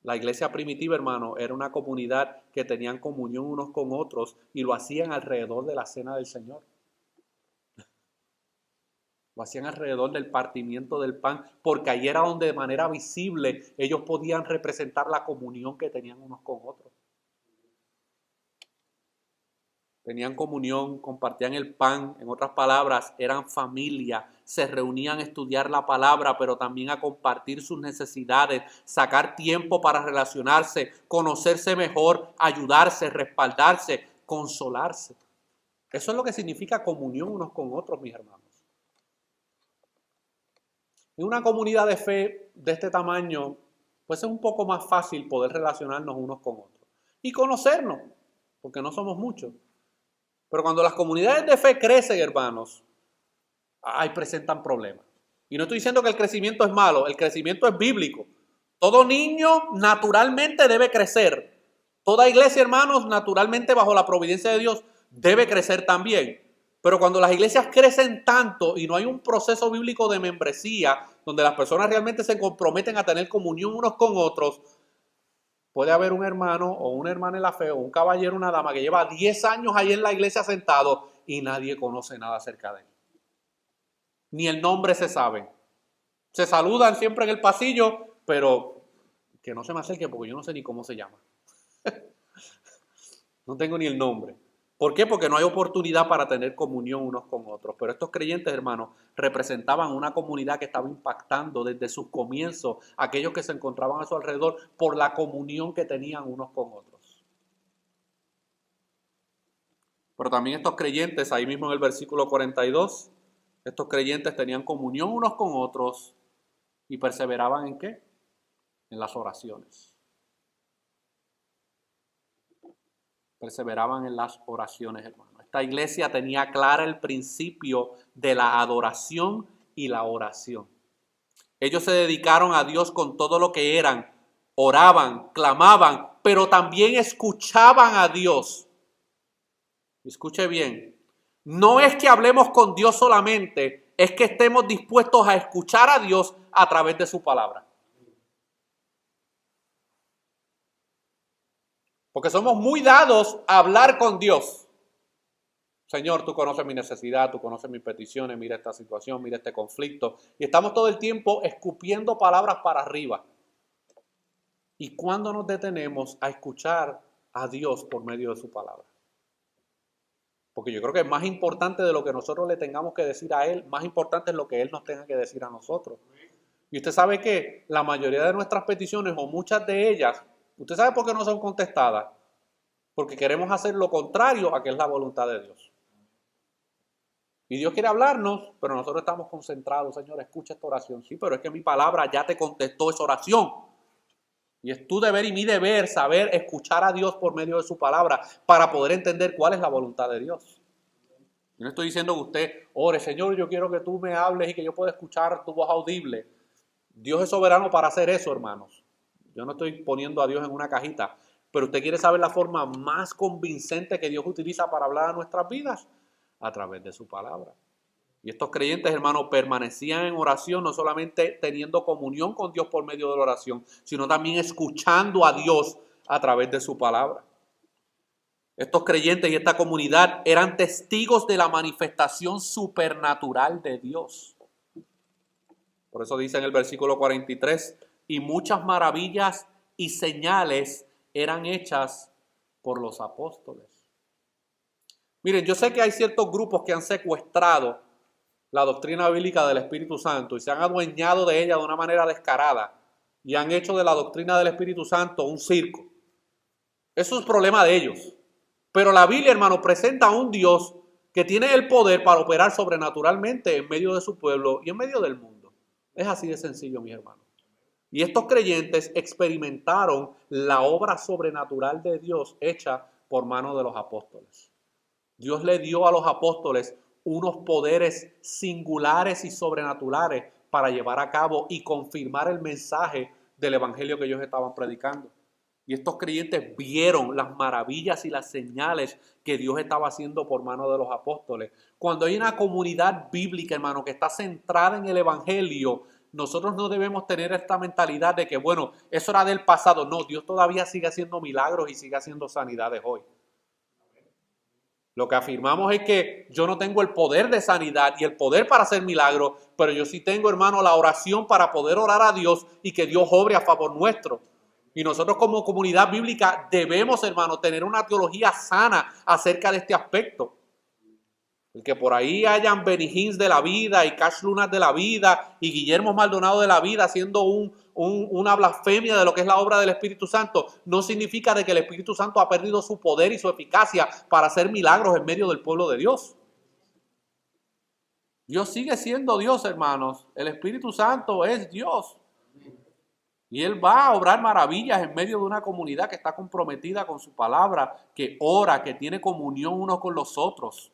Speaker 1: La iglesia primitiva, hermano, era una comunidad que tenían comunión unos con otros y lo hacían alrededor de la Cena del Señor. Lo hacían alrededor del partimiento del pan, porque ahí era donde de manera visible ellos podían representar la comunión que tenían unos con otros. Tenían comunión, compartían el pan, en otras palabras, eran familia, se reunían a estudiar la palabra, pero también a compartir sus necesidades, sacar tiempo para relacionarse, conocerse mejor, ayudarse, respaldarse, consolarse. Eso es lo que significa comunión unos con otros, mis hermanos. En una comunidad de fe de este tamaño, pues es un poco más fácil poder relacionarnos unos con otros y conocernos, porque no somos muchos. Pero cuando las comunidades de fe crecen, hermanos, ahí presentan problemas. Y no estoy diciendo que el crecimiento es malo, el crecimiento es bíblico. Todo niño naturalmente debe crecer. Toda iglesia, hermanos, naturalmente bajo la providencia de Dios, debe crecer también. Pero cuando las iglesias crecen tanto y no hay un proceso bíblico de membresía, donde las personas realmente se comprometen a tener comunión unos con otros, puede haber un hermano o una hermana en la fe o un caballero o una dama que lleva 10 años ahí en la iglesia sentado y nadie conoce nada acerca de él. Ni el nombre se sabe. Se saludan siempre en el pasillo, pero que no se me acerque porque yo no sé ni cómo se llama. No tengo ni el nombre. ¿Por qué? Porque no hay oportunidad para tener comunión unos con otros. Pero estos creyentes, hermanos, representaban una comunidad que estaba impactando desde sus comienzos a aquellos que se encontraban a su alrededor por la comunión que tenían unos con otros. Pero también estos creyentes, ahí mismo en el versículo 42, estos creyentes tenían comunión unos con otros y perseveraban ¿en qué? En las oraciones. Perseveraban en las oraciones, hermanos. Esta iglesia tenía clara el principio de la adoración y la oración. Ellos se dedicaron a Dios con todo lo que eran, oraban, clamaban, pero también escuchaban a Dios. Escuche bien, no es que hablemos con Dios solamente, es que estemos dispuestos a escuchar a Dios a través de su palabra. Porque somos muy dados a hablar con Dios. Señor, tú conoces mi necesidad, tú conoces mis peticiones, mira esta situación, mira este conflicto. Y estamos todo el tiempo escupiendo palabras para arriba. ¿Y cuándo nos detenemos a escuchar a Dios por medio de su palabra? Porque yo creo que es más importante de lo que nosotros le tengamos que decir a Él, más importante es lo que Él nos tenga que decir a nosotros. Y usted sabe que la mayoría de nuestras peticiones, o muchas de ellas, ¿usted sabe por qué no son contestadas? Porque queremos hacer lo contrario a que es la voluntad de Dios. Y Dios quiere hablarnos, pero nosotros estamos concentrados. Señor, escucha esta oración. Sí, pero es que mi palabra ya te contestó esa oración. Y es tu deber y mi deber saber escuchar a Dios por medio de su palabra para poder entender cuál es la voluntad de Dios. Yo no estoy diciendo que usted ore, Señor, yo quiero que tú me hables y que yo pueda escuchar tu voz audible. Dios es soberano para hacer eso, hermanos. Yo no estoy poniendo a Dios en una cajita. Pero usted quiere saber la forma más convincente que Dios utiliza para hablar a nuestras vidas a través de su palabra. Y estos creyentes, hermanos, permanecían en oración, no solamente teniendo comunión con Dios por medio de la oración, sino también escuchando a Dios a través de su palabra. Estos creyentes y esta comunidad eran testigos de la manifestación supernatural de Dios. Por eso dice en el versículo 43, y muchas maravillas y señales eran hechas por los apóstoles. Miren, yo sé que hay ciertos grupos que han secuestrado la doctrina bíblica del Espíritu Santo y se han adueñado de ella de una manera descarada y han hecho de la doctrina del Espíritu Santo un circo. Eso es problema de ellos. Pero la Biblia, hermano, presenta a un Dios que tiene el poder para operar sobrenaturalmente en medio de su pueblo y en medio del mundo. Es así de sencillo, mis hermanos. Y estos creyentes experimentaron la obra sobrenatural de Dios hecha por mano de los apóstoles. Dios le dio a los apóstoles unos poderes singulares y sobrenaturales para llevar a cabo y confirmar el mensaje del evangelio que ellos estaban predicando. Y estos creyentes vieron las maravillas y las señales que Dios estaba haciendo por mano de los apóstoles. Cuando hay una comunidad bíblica, hermano, que está centrada en el evangelio, nosotros no debemos tener esta mentalidad de que, bueno, eso era del pasado. No, Dios todavía sigue haciendo milagros y sigue haciendo sanidades hoy. Lo que afirmamos es que yo no tengo el poder de sanidad y el poder para hacer milagros, pero yo sí tengo, hermano, la oración para poder orar a Dios y que Dios obre a favor nuestro. Y nosotros como comunidad bíblica debemos, hermano, tener una teología sana acerca de este aspecto. El que por ahí hayan Benny Hinn de la vida y Cash Lunas de la vida y Guillermo Maldonado de la vida haciendo una blasfemia de lo que es la obra del Espíritu Santo, no significa de que el Espíritu Santo ha perdido su poder y su eficacia para hacer milagros en medio del pueblo de Dios. Dios sigue siendo Dios, hermanos. El Espíritu Santo es Dios. Y Él va a obrar maravillas en medio de una comunidad que está comprometida con su palabra, que ora, que tiene comunión unos con los otros.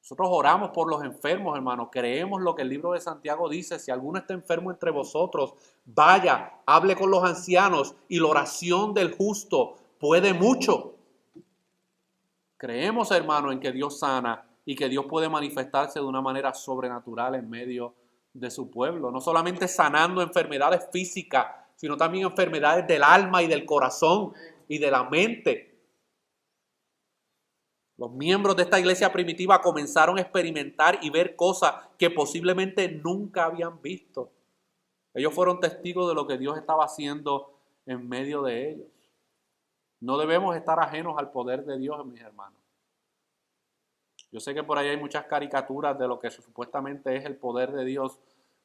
Speaker 1: Nosotros oramos por los enfermos, hermanos. Creemos lo que el libro de Santiago dice. Si alguno está enfermo entre vosotros, vaya, hable con los ancianos y la oración del justo puede mucho. Creemos, hermanos, en que Dios sana y que Dios puede manifestarse de una manera sobrenatural en medio de su pueblo. No solamente sanando enfermedades físicas, sino también enfermedades del alma y del corazón y de la mente. Los miembros de esta iglesia primitiva comenzaron a experimentar y ver cosas que posiblemente nunca habían visto. Ellos fueron testigos de lo que Dios estaba haciendo en medio de ellos. No debemos estar ajenos al poder de Dios, mis hermanos. Yo sé que por ahí hay muchas caricaturas de lo que supuestamente es el poder de Dios,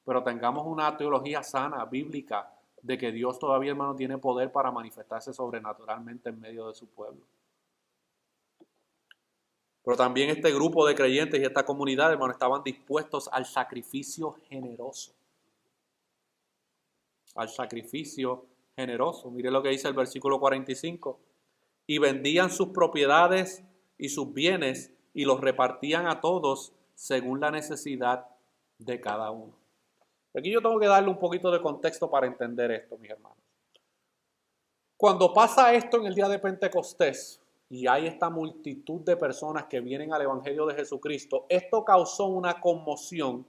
Speaker 1: pero tengamos una teología sana, bíblica, de que Dios todavía, hermano, tiene poder para manifestarse sobrenaturalmente en medio de su pueblo. Pero también este grupo de creyentes y esta comunidad, hermano, estaban dispuestos al sacrificio generoso. Al sacrificio generoso. Mire lo que dice el versículo 45. Y vendían sus propiedades y sus bienes y los repartían a todos según la necesidad de cada uno. Aquí yo tengo que darle un poquito de contexto para entender esto, mis hermanos. Cuando pasa esto en el día de Pentecostés y hay esta multitud de personas que vienen al Evangelio de Jesucristo, esto causó una conmoción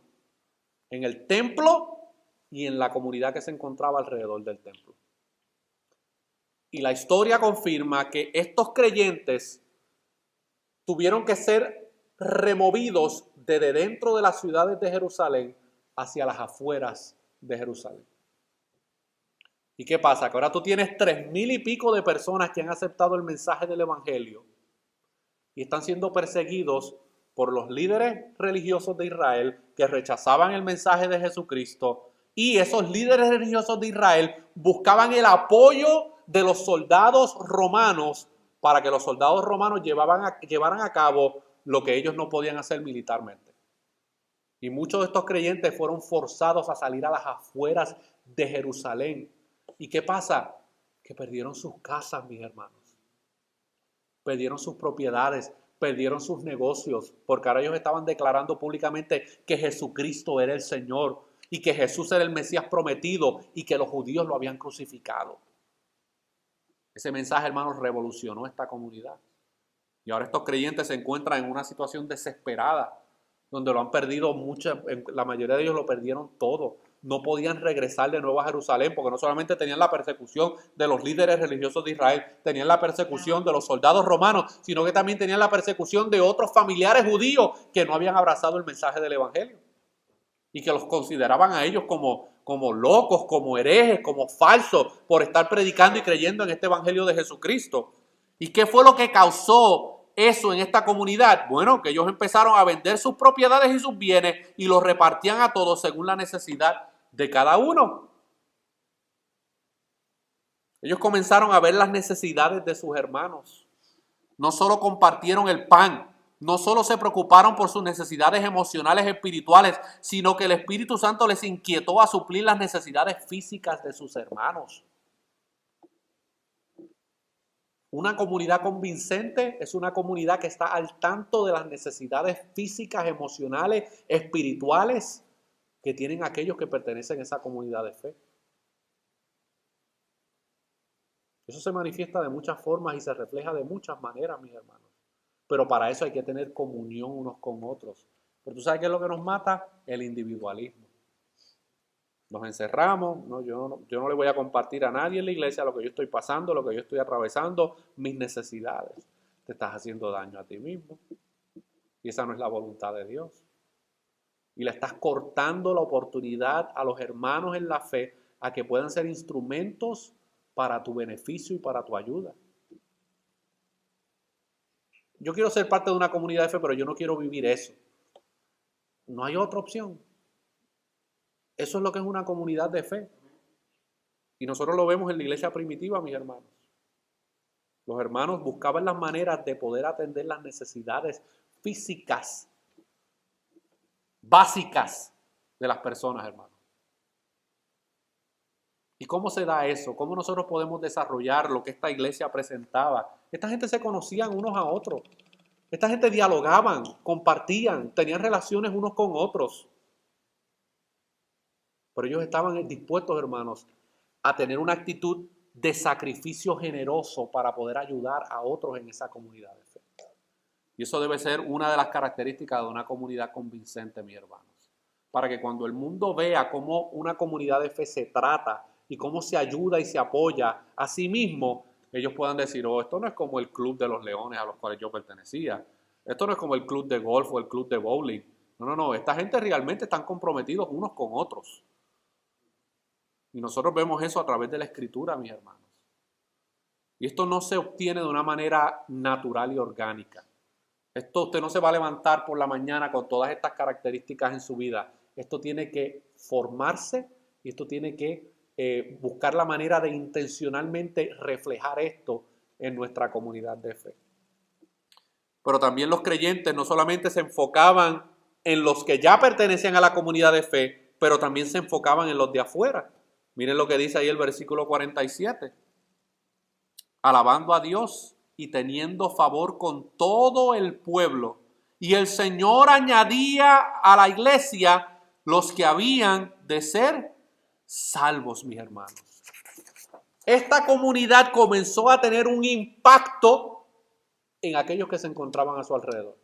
Speaker 1: en el templo y en la comunidad que se encontraba alrededor del templo. Y la historia confirma que estos creyentes tuvieron que ser removidos desde dentro de las ciudades de Jerusalén hacia las afueras de Jerusalén. ¿Y qué pasa? Que ahora tú tienes 3,000 y pico de personas que han aceptado el mensaje del Evangelio y están siendo perseguidos por los líderes religiosos de Israel que rechazaban el mensaje de Jesucristo, y esos líderes religiosos de Israel buscaban el apoyo de los soldados romanos para que los soldados romanos llevaran a cabo lo que ellos no podían hacer militarmente. Y muchos de estos creyentes fueron forzados a salir a las afueras de Jerusalén. ¿Y qué pasa? Que perdieron sus casas, mis hermanos. Perdieron sus propiedades, perdieron sus negocios, porque ahora ellos estaban declarando públicamente que Jesucristo era el Señor y que Jesús era el Mesías prometido y que los judíos lo habían crucificado. Ese mensaje, hermanos, revolucionó esta comunidad. Y ahora estos creyentes se encuentran en una situación desesperada, donde lo han perdido la mayoría de ellos lo perdieron todo. No podían regresar de nuevo a Jerusalén, porque no solamente tenían la persecución de los líderes religiosos de Israel, tenían la persecución de los soldados romanos, sino que también tenían la persecución de otros familiares judíos que no habían abrazado el mensaje del Evangelio y que los consideraban a ellos como locos, como herejes, como falsos, por estar predicando y creyendo en este Evangelio de Jesucristo. ¿Y qué fue lo que causó eso en esta comunidad? Bueno, que ellos empezaron a vender sus propiedades y sus bienes y los repartían a todos según la necesidad de cada uno. Ellos comenzaron a ver las necesidades de sus hermanos. No solo compartieron el pan, no solo se preocuparon por sus necesidades emocionales, espirituales, sino que el Espíritu Santo les inquietó a suplir las necesidades físicas de sus hermanos. Una comunidad convincente es una comunidad que está al tanto de las necesidades físicas, emocionales, espirituales que tienen aquellos que pertenecen a esa comunidad de fe. Eso se manifiesta de muchas formas y se refleja de muchas maneras, mis hermanos. Pero para eso hay que tener comunión unos con otros. Pero ¿tú sabes qué es lo que nos mata? El individualismo. Nos encerramos, ¿no? Yo no le voy a compartir a nadie en la iglesia lo que yo estoy pasando, lo que yo estoy atravesando, mis necesidades. Te estás haciendo daño a ti mismo. Y esa no es la voluntad de Dios. Y le estás cortando la oportunidad a los hermanos en la fe a que puedan ser instrumentos para tu beneficio y para tu ayuda. Yo quiero ser parte de una comunidad de fe, pero yo no quiero vivir eso. No hay otra opción. Eso es lo que es una comunidad de fe. Y nosotros lo vemos en la iglesia primitiva, mis hermanos. Los hermanos buscaban las maneras de poder atender las necesidades físicas, básicas de las personas, hermanos. ¿Y cómo se da eso? ¿Cómo nosotros podemos desarrollar lo que esta iglesia presentaba? Esta gente se conocían unos a otros. Esta gente dialogaban, compartían, tenían relaciones unos con otros. Pero ellos estaban dispuestos, hermanos, a tener una actitud de sacrificio generoso para poder ayudar a otros en esa comunidad de fe. Y eso debe ser una de las características de una comunidad convincente, mis hermanos. Para que cuando el mundo vea cómo una comunidad de fe se trata y cómo se ayuda y se apoya a sí mismo, ellos puedan decir, oh, esto no es como el club de los leones a los cuales yo pertenecía. Esto no es como el club de golf o el club de bowling. No. Esta gente realmente están comprometidos unos con otros. Y nosotros vemos eso a través de la Escritura, mis hermanos. Y esto no se obtiene de una manera natural y orgánica. Esto usted no se va a levantar por la mañana con todas estas características en su vida. Esto tiene que formarse y esto tiene que buscar la manera de intencionalmente reflejar esto en nuestra comunidad de fe. Pero también los creyentes no solamente se enfocaban en los que ya pertenecían a la comunidad de fe, pero también se enfocaban en los de afuera. Miren lo que dice ahí el versículo 47. Alabando a Dios y teniendo favor con todo el pueblo. Y el Señor añadía a la iglesia los que habían de ser salvos, mis hermanos. Esta comunidad comenzó a tener un impacto en aquellos que se encontraban a su alrededor.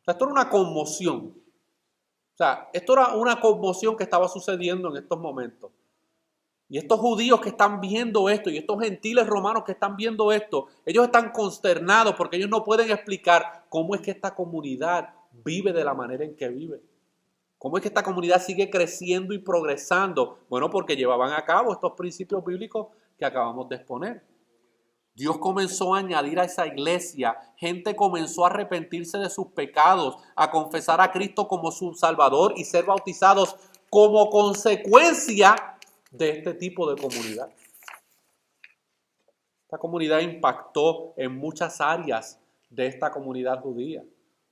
Speaker 1: O sea, esto era una conmoción. O sea, esto era una conmoción que estaba sucediendo en estos momentos. Y estos judíos que están viendo esto y estos gentiles romanos que están viendo esto, ellos están consternados porque ellos no pueden explicar cómo es que esta comunidad vive de la manera en que vive. ¿Cómo es que esta comunidad sigue creciendo y progresando? Bueno, porque llevaban a cabo estos principios bíblicos que acabamos de exponer. Dios comenzó a añadir a esa iglesia, gente comenzó a arrepentirse de sus pecados, a confesar a Cristo como su Salvador y ser bautizados como consecuencia de este tipo de comunidad. Esta comunidad impactó en muchas áreas de esta comunidad judía.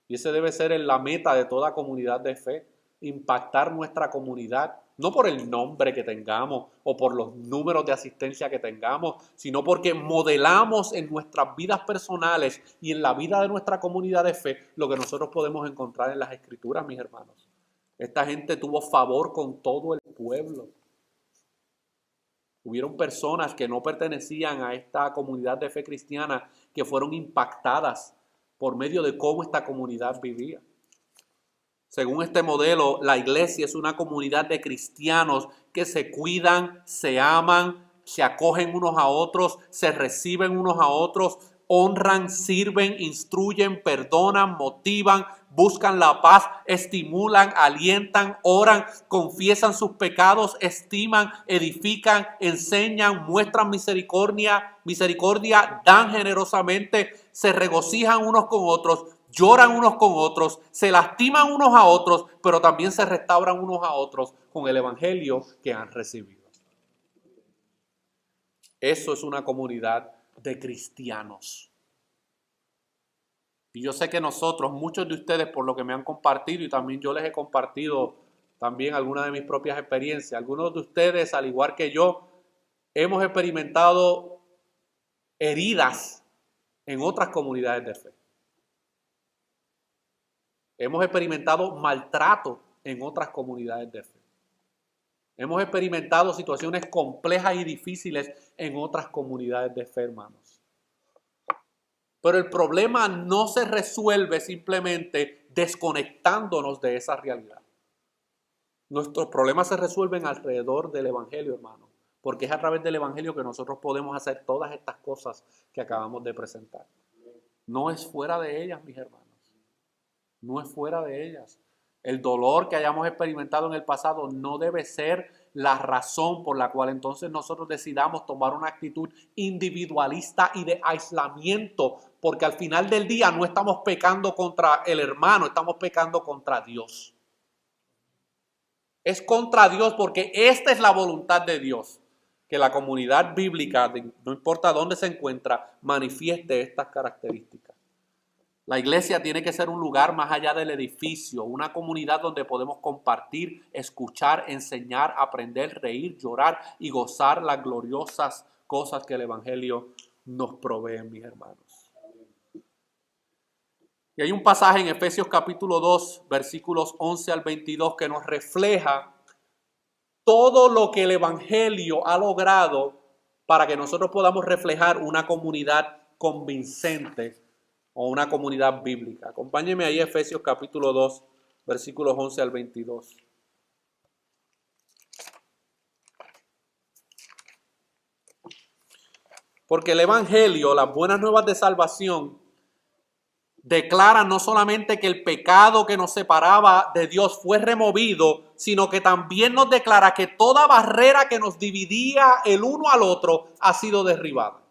Speaker 1: Y ese debe ser la meta de toda comunidad de fe, impactar nuestra comunidad, no por el nombre que tengamos o por los números de asistencia que tengamos, sino porque modelamos en nuestras vidas personales y en la vida de nuestra comunidad de fe lo que nosotros podemos encontrar en las Escrituras, mis hermanos. Esta gente tuvo favor con todo el pueblo. Hubieron personas que no pertenecían a esta comunidad de fe cristiana que fueron impactadas por medio de cómo esta comunidad vivía. Según este modelo, la iglesia es una comunidad de cristianos que se cuidan, se aman, se acogen unos a otros, se reciben unos a otros, honran, sirven, instruyen, perdonan, motivan, buscan la paz, estimulan, alientan, oran, confiesan sus pecados, estiman, edifican, enseñan, muestran misericordia, dan generosamente, se regocijan unos con otros, lloran unos con otros, se lastiman unos a otros, pero también se restauran unos a otros con el evangelio que han recibido. Eso es una comunidad de cristianos. Y yo sé que nosotros, muchos de ustedes, por lo que me han compartido, y también yo les he compartido también algunas de mis propias experiencias, algunos de ustedes, al igual que yo, hemos experimentado heridas en otras comunidades de fe. Hemos experimentado maltrato en otras comunidades de fe. Hemos experimentado situaciones complejas y difíciles en otras comunidades de fe, hermanos. Pero el problema no se resuelve simplemente desconectándonos de esa realidad. Nuestros problemas se resuelven alrededor del evangelio, hermano, porque es a través del evangelio que nosotros podemos hacer todas estas cosas que acabamos de presentar. No es fuera de ellas, mis hermanos. No es fuera de ellas. El dolor que hayamos experimentado en el pasado no debe ser la razón por la cual entonces nosotros decidamos tomar una actitud individualista y de aislamiento, porque al final del día no estamos pecando contra el hermano, estamos pecando contra Dios. Es contra Dios porque esta es la voluntad de Dios, que la comunidad bíblica, no importa dónde se encuentra, manifieste estas características. La iglesia tiene que ser un lugar más allá del edificio, una comunidad donde podemos compartir, escuchar, enseñar, aprender, reír, llorar y gozar las gloriosas cosas que el evangelio nos provee, mis hermanos. Y hay un pasaje en Efesios capítulo 2, versículos 11 al 22 que nos refleja todo lo que el evangelio ha logrado para que nosotros podamos reflejar una comunidad convincente o una comunidad bíblica. Acompáñenme ahí a Efesios capítulo 2, versículos 11 al 22. Porque el evangelio, las buenas nuevas de salvación, declara no solamente que el pecado que nos separaba de Dios fue removido, sino que también nos declara que toda barrera que nos dividía el uno al otro ha sido derribada.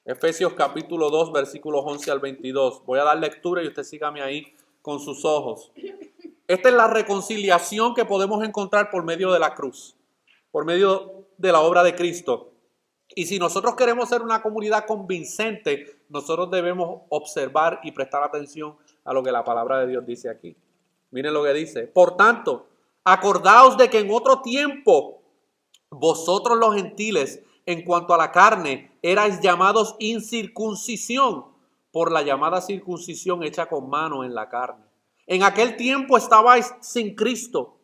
Speaker 1: Efesios capítulo 2, versículos 11 al 22. Voy a dar lectura y usted sígame ahí con sus ojos. Esta es la reconciliación que podemos encontrar por medio de la cruz, por medio de la obra de Cristo. Y si nosotros queremos ser una comunidad convincente, nosotros debemos observar y prestar atención a lo que la palabra de Dios dice aquí. Miren lo que dice. Por tanto, acordaos de que en otro tiempo vosotros los gentiles, en cuanto a la carne, erais llamados incircuncisión por la llamada circuncisión hecha con mano en la carne. En aquel tiempo estabais sin Cristo,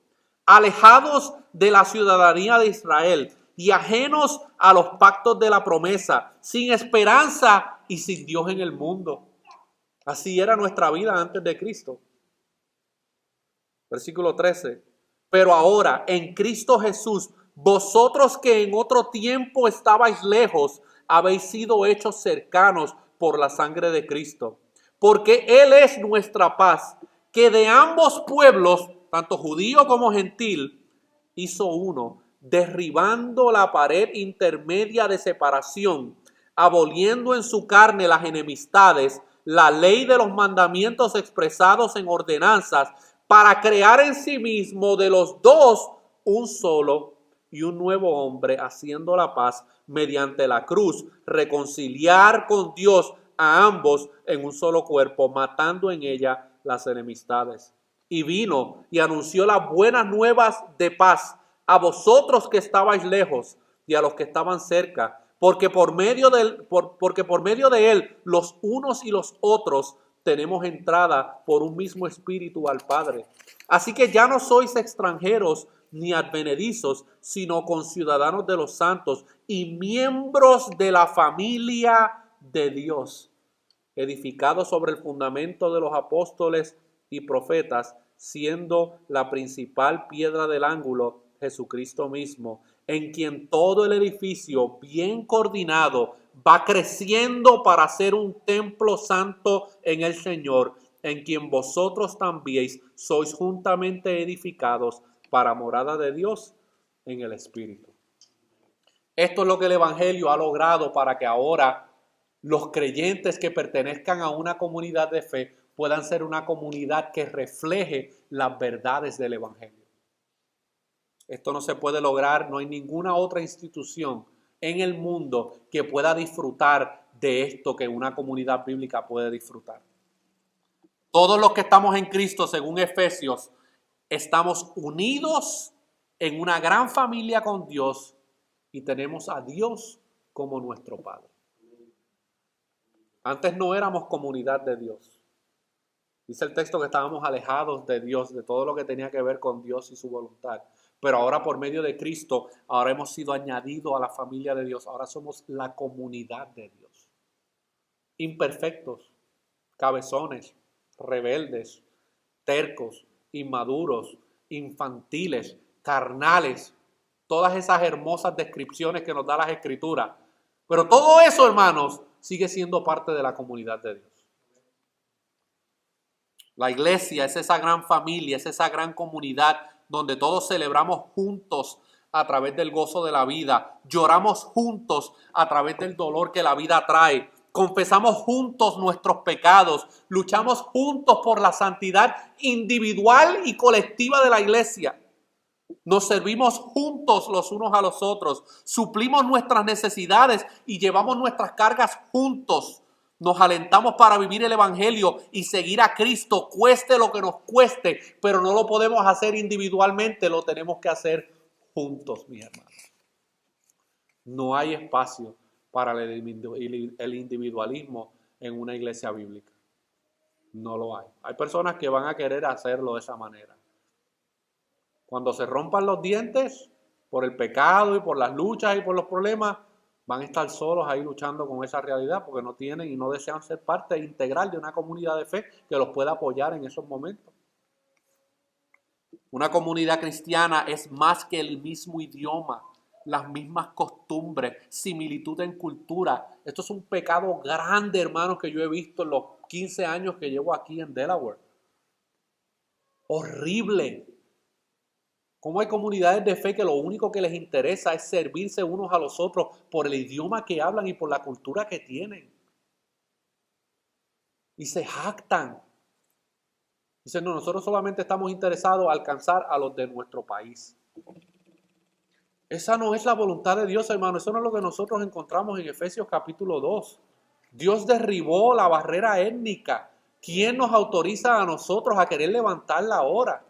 Speaker 1: alejados de la ciudadanía de Israel y ajenos a los pactos de la promesa, sin esperanza y sin Dios en el mundo. Así era nuestra vida antes de Cristo. Versículo 13. Pero ahora, en Cristo Jesús, vosotros que en otro tiempo estabais lejos, habéis sido hechos cercanos por la sangre de Cristo. Porque Él es nuestra paz, que de ambos pueblos, tanto judío como gentil, hizo uno, derribando la pared intermedia de separación, aboliendo en su carne las enemistades, la ley de los mandamientos expresados en ordenanzas, para crear en sí mismo de los dos un solo y un nuevo hombre, haciendo la paz mediante la cruz, reconciliar con Dios a ambos en un solo cuerpo, matando en ella las enemistades. Y vino y anunció las buenas nuevas de paz a vosotros que estabais lejos y a los que estaban cerca, porque por medio de él los unos y los otros tenemos entrada por un mismo espíritu al Padre. Así que ya no sois extranjeros ni advenedizos, sino conciudadanos de los santos y miembros de la familia de Dios, edificados sobre el fundamento de los apóstoles y profetas, siendo la principal piedra del ángulo Jesucristo mismo, en quien todo el edificio bien coordinado va creciendo para ser un templo santo en el Señor, en quien vosotros también sois juntamente edificados para morada de Dios en el Espíritu. Esto es lo que el Evangelio ha logrado para que ahora los creyentes que pertenezcan a una comunidad de fe puedan ser una comunidad que refleje las verdades del Evangelio. Esto no se puede lograr, no hay ninguna otra institución en el mundo que pueda disfrutar de esto que una comunidad bíblica puede disfrutar. Todos los que estamos en Cristo, según Efesios, estamos unidos en una gran familia con Dios y tenemos a Dios como nuestro Padre. Antes no éramos comunidad de Dios. Dice el texto que estábamos alejados de Dios, de todo lo que tenía que ver con Dios y su voluntad. Pero ahora por medio de Cristo, ahora hemos sido añadidos a la familia de Dios. Ahora somos la comunidad de Dios. Imperfectos, cabezones, rebeldes, tercos, inmaduros, infantiles, carnales. Todas esas hermosas descripciones que nos da las Escrituras. Pero todo eso, hermanos, sigue siendo parte de la comunidad de Dios. La iglesia es esa gran familia, es esa gran comunidad donde todos celebramos juntos a través del gozo de la vida, lloramos juntos a través del dolor que la vida trae, confesamos juntos nuestros pecados, luchamos juntos por la santidad individual y colectiva de la iglesia. Nos servimos juntos los unos a los otros, suplimos nuestras necesidades y llevamos nuestras cargas juntos. Nos alentamos para vivir el Evangelio y seguir a Cristo, cueste lo que nos cueste, pero no lo podemos hacer individualmente, lo tenemos que hacer juntos, mis hermanos. No hay espacio para el individualismo en una iglesia bíblica. No lo hay. Hay personas que van a querer hacerlo de esa manera. Cuando se rompan los dientes por el pecado y por las luchas y por los problemas, van a estar solos ahí luchando con esa realidad porque no tienen y no desean ser parte integral de una comunidad de fe que los pueda apoyar en esos momentos. Una comunidad cristiana es más que el mismo idioma, las mismas costumbres, similitud en cultura. Esto es un pecado grande, hermanos, que yo he visto 15 años que llevo aquí en Delaware. Horrible. Cómo hay comunidades de fe que lo único que les interesa es servirse unos a los otros por el idioma que hablan y por la cultura que tienen. Y se jactan. Dicen, no, nosotros solamente estamos interesados en alcanzar a los de nuestro país. Esa no es la voluntad de Dios, hermano. Eso no es lo que nosotros encontramos en Efesios capítulo 2. Dios derribó la barrera étnica. ¿Quién nos autoriza a nosotros a querer levantarla ahora?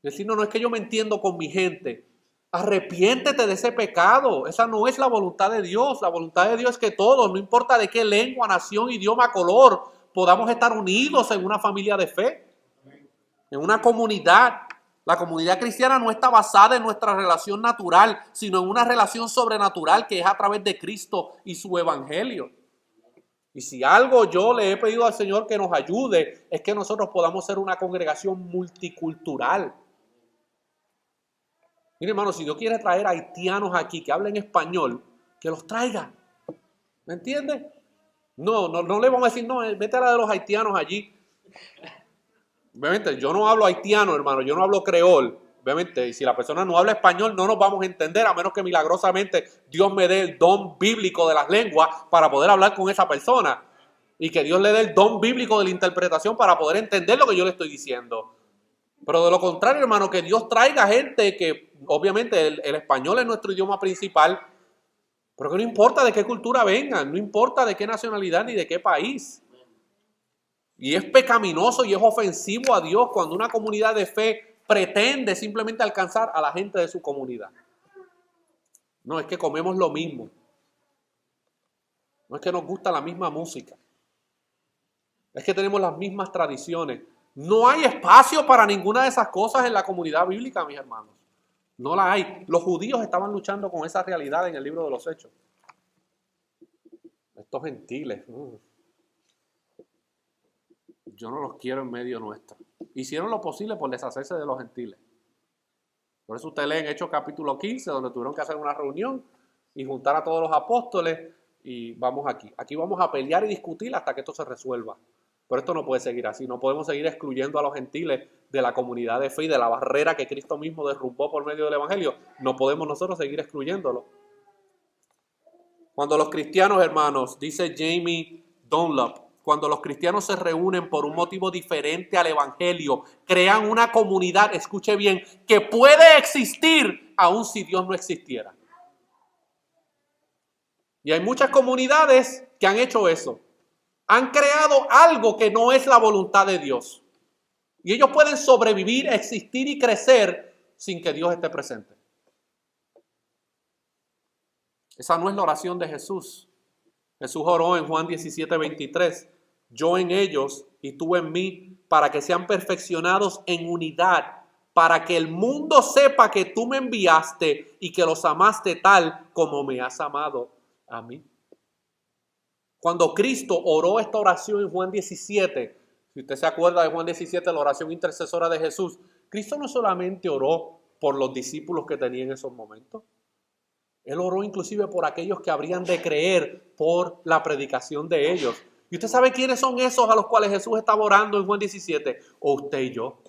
Speaker 1: Decir, no, no es que yo me entiendo con mi gente. Arrepiéntete de ese pecado. Esa no es la voluntad de Dios. La voluntad de Dios es que todos, no importa de qué lengua, nación, idioma, color, podamos estar unidos en una familia de fe, en una comunidad. La comunidad cristiana no está basada en nuestra relación natural, sino en una relación sobrenatural que es a través de Cristo y su evangelio. Y si algo yo le he pedido al Señor que nos ayude, es que nosotros podamos ser una congregación multicultural. Mire, hermano, si Dios quiere traer haitianos aquí que hablen español, que los traiga. ¿Me entiende? No le vamos a decir, no, vete a la de los haitianos allí. Obviamente, yo no hablo haitiano, hermano, yo no hablo creol. Obviamente, y si la persona no habla español, no nos vamos a entender, a menos que milagrosamente Dios me dé el don bíblico de las lenguas para poder hablar con esa persona. Y que Dios le dé el don bíblico de la interpretación para poder entender lo que yo le estoy diciendo. Pero de lo contrario, hermano, que Dios traiga gente que, obviamente, el español es nuestro idioma principal, pero que no importa de qué cultura vengan, no importa de qué nacionalidad ni de qué país. Y es pecaminoso y es ofensivo a Dios cuando una comunidad de fe pretende simplemente alcanzar a la gente de su comunidad. No, es que comemos lo mismo. No es que nos gusta la misma música. Es que tenemos las mismas tradiciones. No hay espacio para ninguna de esas cosas en la comunidad bíblica, mis hermanos. No la hay. Los judíos estaban luchando con esa realidad en el libro de los Hechos. Estos gentiles, yo no los quiero en medio nuestro. Hicieron lo posible por deshacerse de los gentiles. Por eso usted lee en Hechos capítulo 15, donde tuvieron que hacer una reunión y juntar a todos los apóstoles y vamos aquí. Aquí vamos a pelear y discutir hasta que esto se resuelva. Pero esto no puede seguir así. No podemos seguir excluyendo a los gentiles de la comunidad de fe y de la barrera que Cristo mismo derrumbó por medio del evangelio. No podemos nosotros seguir excluyéndolo. Cuando los cristianos, hermanos, dice Jamie Dunlop, cuando los cristianos se reúnen por un motivo diferente al evangelio, crean una comunidad, escuche bien, que puede existir aun si Dios no existiera. Y hay muchas comunidades que han hecho eso. Han creado algo que no es la voluntad de Dios. Y ellos pueden sobrevivir, existir y crecer sin que Dios esté presente. Esa no es la oración de Jesús. Jesús oró en Juan 17:23. Yo en ellos y tú en mí, para que sean perfeccionados en unidad, para que el mundo sepa que tú me enviaste y que los amaste tal como me has amado a mí. Cuando Cristo oró esta oración en Juan 17, si usted se acuerda de Juan 17, la oración intercesora de Jesús, Cristo no solamente oró por los discípulos que tenía en esos momentos, Él oró inclusive por aquellos que habrían de creer por la predicación de ellos. ¿Y usted sabe quiénes son esos a los cuales Jesús estaba orando en Juan 17? O usted y yo.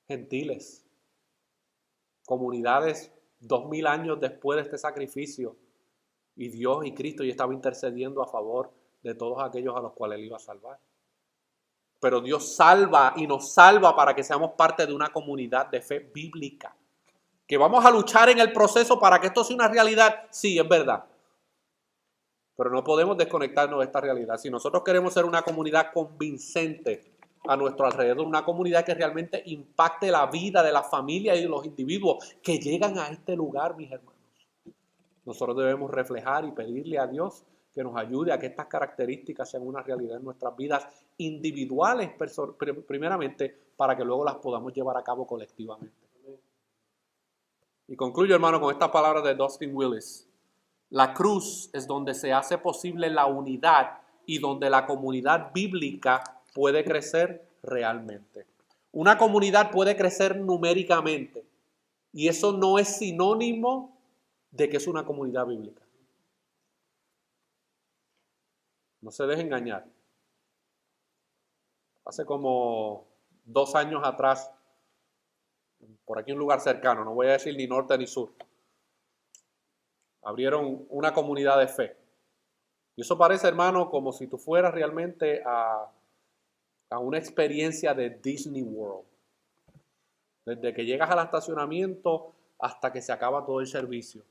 Speaker 1: Gentiles. Comunidades 2000 años después de este sacrificio. Y Dios y Cristo ya estaba intercediendo a favor de todos aquellos a los cuales Él iba a salvar. Pero Dios salva y nos salva para que seamos parte de una comunidad de fe bíblica. Que vamos a luchar en el proceso para que esto sea una realidad. Sí, es verdad. Pero no podemos desconectarnos de esta realidad. Si nosotros queremos ser una comunidad convincente a nuestro alrededor, una comunidad que realmente impacte la vida de la familia y de los individuos que llegan a este lugar, mis hermanos, nosotros debemos reflejar y pedirle a Dios que nos ayude a que estas características sean una realidad en nuestras vidas individuales, primeramente, para que luego las podamos llevar a cabo colectivamente. Y concluyo, hermano, con estas palabras de Dustin Willis. La cruz es donde se hace posible la unidad y donde la comunidad bíblica puede crecer realmente. Una comunidad puede crecer numéricamente y eso no es sinónimo de que es una comunidad bíblica. No se deje engañar. Hace como 2 años atrás, por aquí un lugar cercano, no voy a decir ni norte ni sur, abrieron una comunidad de fe. Y eso parece, hermano, como si tú fueras realmente a una experiencia de Disney World. Desde que llegas al estacionamiento hasta que se acaba todo el servicio.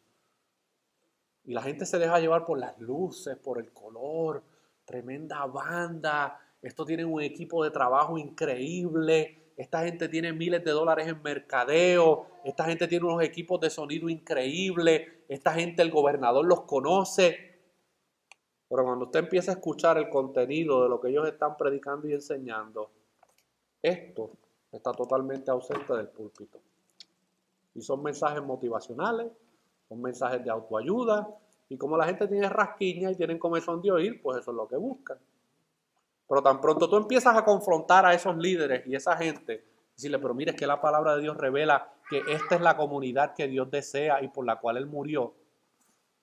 Speaker 1: Y la gente se deja llevar por las luces, por el color, tremenda banda. Esto tiene un equipo de trabajo increíble. Esta gente tiene miles de dólares en mercadeo. Esta gente tiene unos equipos de sonido increíbles. Esta gente, el gobernador los conoce. Pero cuando usted empieza a escuchar el contenido de lo que ellos están predicando y enseñando, esto está totalmente ausente del púlpito. Y son mensajes motivacionales, son mensajes de autoayuda, y como la gente tiene rasquiña y tienen comezón de oír, pues eso es lo que buscan. Pero tan pronto tú empiezas a confrontar a esos líderes y esa gente, decirle, pero mire, es que la palabra de Dios revela que esta es la comunidad que Dios desea y por la cual Él murió.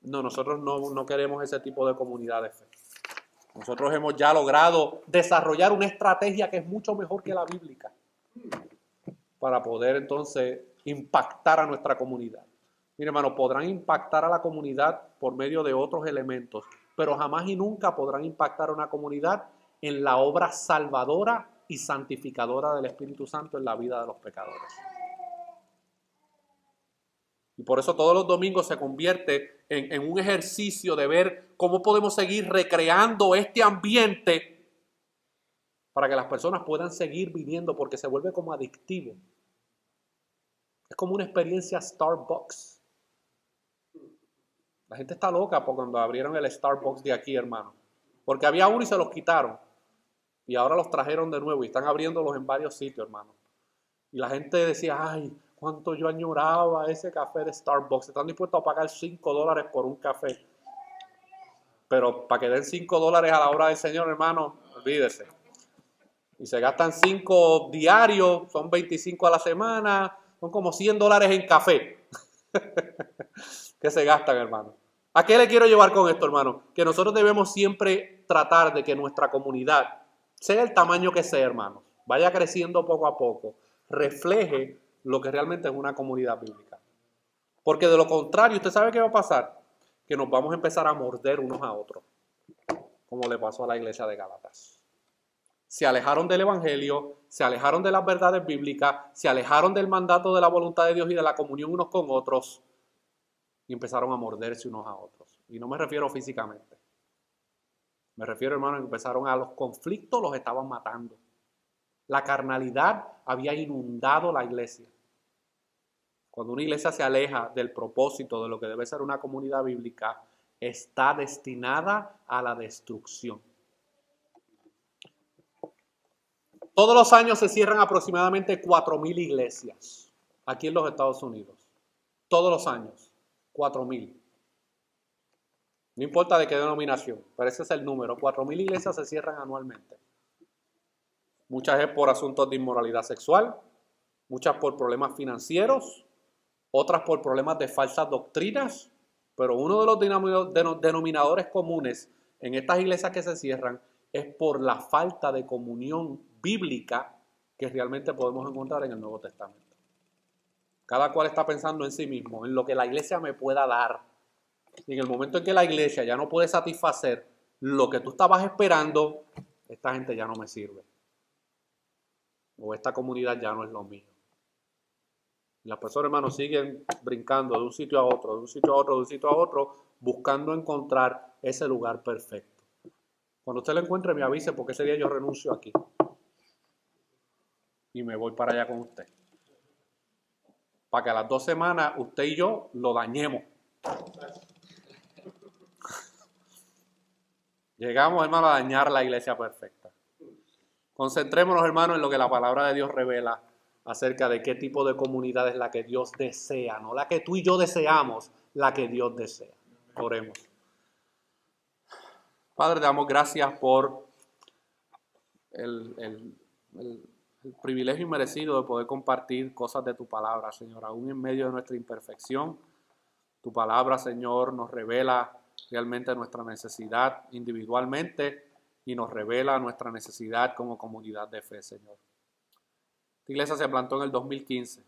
Speaker 1: No, nosotros no queremos ese tipo de comunidad de fe. Nosotros hemos ya logrado desarrollar una estrategia que es mucho mejor que la bíblica para poder entonces impactar a nuestra comunidad. Mire, hermano, podrán impactar a la comunidad por medio de otros elementos, pero jamás y nunca podrán impactar a una comunidad en la obra salvadora y santificadora del Espíritu Santo en la vida de los pecadores. Y por eso todos los domingos se convierte en un ejercicio de ver cómo podemos seguir recreando este ambiente para que las personas puedan seguir viniendo, porque se vuelve como adictivo. Es como una experiencia Starbucks. La gente está loca por cuando abrieron el Starbucks de aquí, hermano. Porque había uno y se los quitaron. Y ahora los trajeron de nuevo y están abriéndolos en varios sitios, hermano. Y la gente decía, ay, cuánto yo añoraba ese café de Starbucks. Están dispuestos a pagar $5 por un café. Pero para que den $5 a la hora del Señor, hermano, olvídese. Y se gastan 5 diarios, son 25 a la semana, son como $100 en café que se gastan, hermano. ¿A qué le quiero llevar con esto, hermano? Que nosotros debemos siempre tratar de que nuestra comunidad, sea el tamaño que sea, hermano, vaya creciendo poco a poco, refleje lo que realmente es una comunidad bíblica. Porque de lo contrario, ¿usted sabe qué va a pasar? Que nos vamos a empezar a morder unos a otros, como le pasó a la iglesia de Gálatas. Se alejaron del evangelio, se alejaron de las verdades bíblicas, se alejaron del mandato de la voluntad de Dios y de la comunión unos con otros y empezaron a morderse unos a otros. Y no me refiero físicamente. Me refiero, hermano, que empezaron a los conflictos, los estaban matando. La carnalidad había inundado la iglesia. Cuando una iglesia se aleja del propósito de lo que debe ser una comunidad bíblica, está destinada a la destrucción. Todos los años se cierran aproximadamente 4,000 iglesias aquí en los Estados Unidos. Todos los años, 4,000. No importa de qué denominación, pero ese es el número. 4,000 iglesias se cierran anualmente. Muchas es por asuntos de inmoralidad sexual, muchas por problemas financieros, otras por problemas de falsas doctrinas, pero uno de los denominadores comunes en estas iglesias que se cierran es por la falta de comunión bíblica que realmente podemos encontrar en el Nuevo Testamento. Cada cual está pensando en sí mismo, en lo que la iglesia me pueda dar. Y en el momento en que la iglesia ya no puede satisfacer lo que tú estabas esperando, esta gente ya no me sirve. O esta comunidad ya no es lo mío. Y las personas, hermanos, siguen brincando de un sitio a otro, de un sitio a otro, de un sitio a otro, buscando encontrar ese lugar perfecto. Cuando usted lo encuentre, me avise, porque ese día yo renuncio aquí. Y me voy para allá con usted. Para que a las 2 semanas usted y yo lo dañemos. Llegamos, hermano, a dañar la iglesia perfecta. Concentrémonos, hermano, en lo que la palabra de Dios revela acerca de qué tipo de comunidad es la que Dios desea, no la que tú y yo deseamos, la que Dios desea. Oremos. Padre, te damos gracias por el privilegio inmerecido de poder compartir cosas de tu palabra, Señor, aún en medio de nuestra imperfección. Tu palabra, Señor, nos revela realmente nuestra necesidad individualmente y nos revela nuestra necesidad como comunidad de fe, Señor. Esta iglesia se plantó en el 2015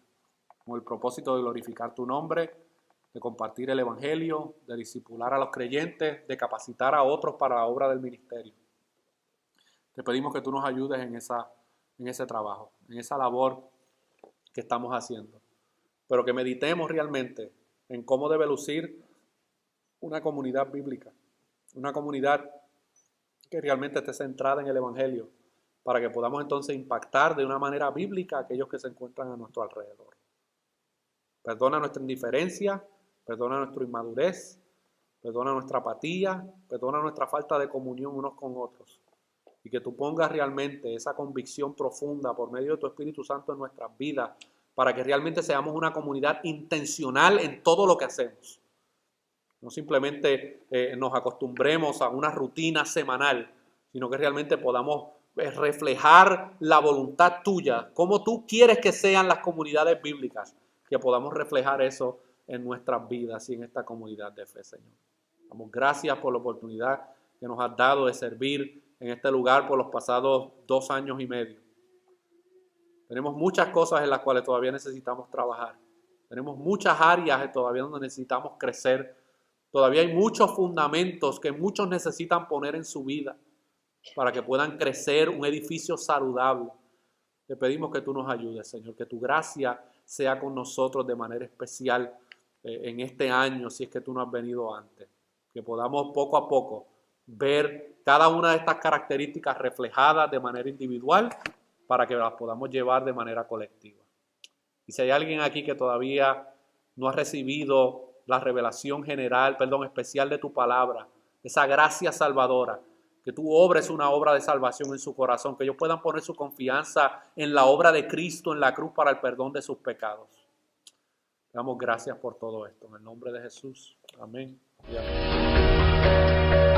Speaker 1: con el propósito de glorificar tu nombre, de compartir el evangelio, de discipular a los creyentes, de capacitar a otros para la obra del ministerio. Te pedimos que tú nos ayudes en ese trabajo, en esa labor que estamos haciendo, pero que meditemos realmente en cómo debe lucir una comunidad bíblica, una comunidad que realmente esté centrada en el evangelio, para que podamos entonces impactar de una manera bíblica a aquellos que se encuentran a nuestro alrededor. Perdona nuestra indiferencia, perdona nuestra inmadurez, perdona nuestra apatía, perdona nuestra falta de comunión unos con otros. Y que tú pongas realmente esa convicción profunda por medio de tu Espíritu Santo en nuestras vidas, para que realmente seamos una comunidad intencional en todo lo que hacemos. No simplemente nos acostumbremos a una rutina semanal, sino que realmente podamos reflejar la voluntad tuya, cómo tú quieres que sean las comunidades bíblicas, que podamos reflejar eso en nuestras vidas y en esta comunidad de fe, Señor. Damos gracias por la oportunidad que nos has dado de servir en este lugar por los pasados 2 años y medio. Tenemos muchas cosas en las cuales todavía necesitamos trabajar. Tenemos muchas áreas todavía donde necesitamos crecer. Todavía hay muchos fundamentos que muchos necesitan poner en su vida para que puedan crecer un edificio saludable. Te pedimos que tú nos ayudes, Señor, que tu gracia sea con nosotros de manera especial en este año, si es que tú no has venido antes. Que podamos poco a poco ver cada una de estas características reflejadas de manera individual para que las podamos llevar de manera colectiva. Y si hay alguien aquí que todavía no ha recibido la revelación especial de tu palabra, esa gracia salvadora, que tú obres una obra de salvación en su corazón, que ellos puedan poner su confianza en la obra de Cristo en la cruz para el perdón de sus pecados. Te damos gracias por todo esto. En el nombre de Jesús. Amén y amén.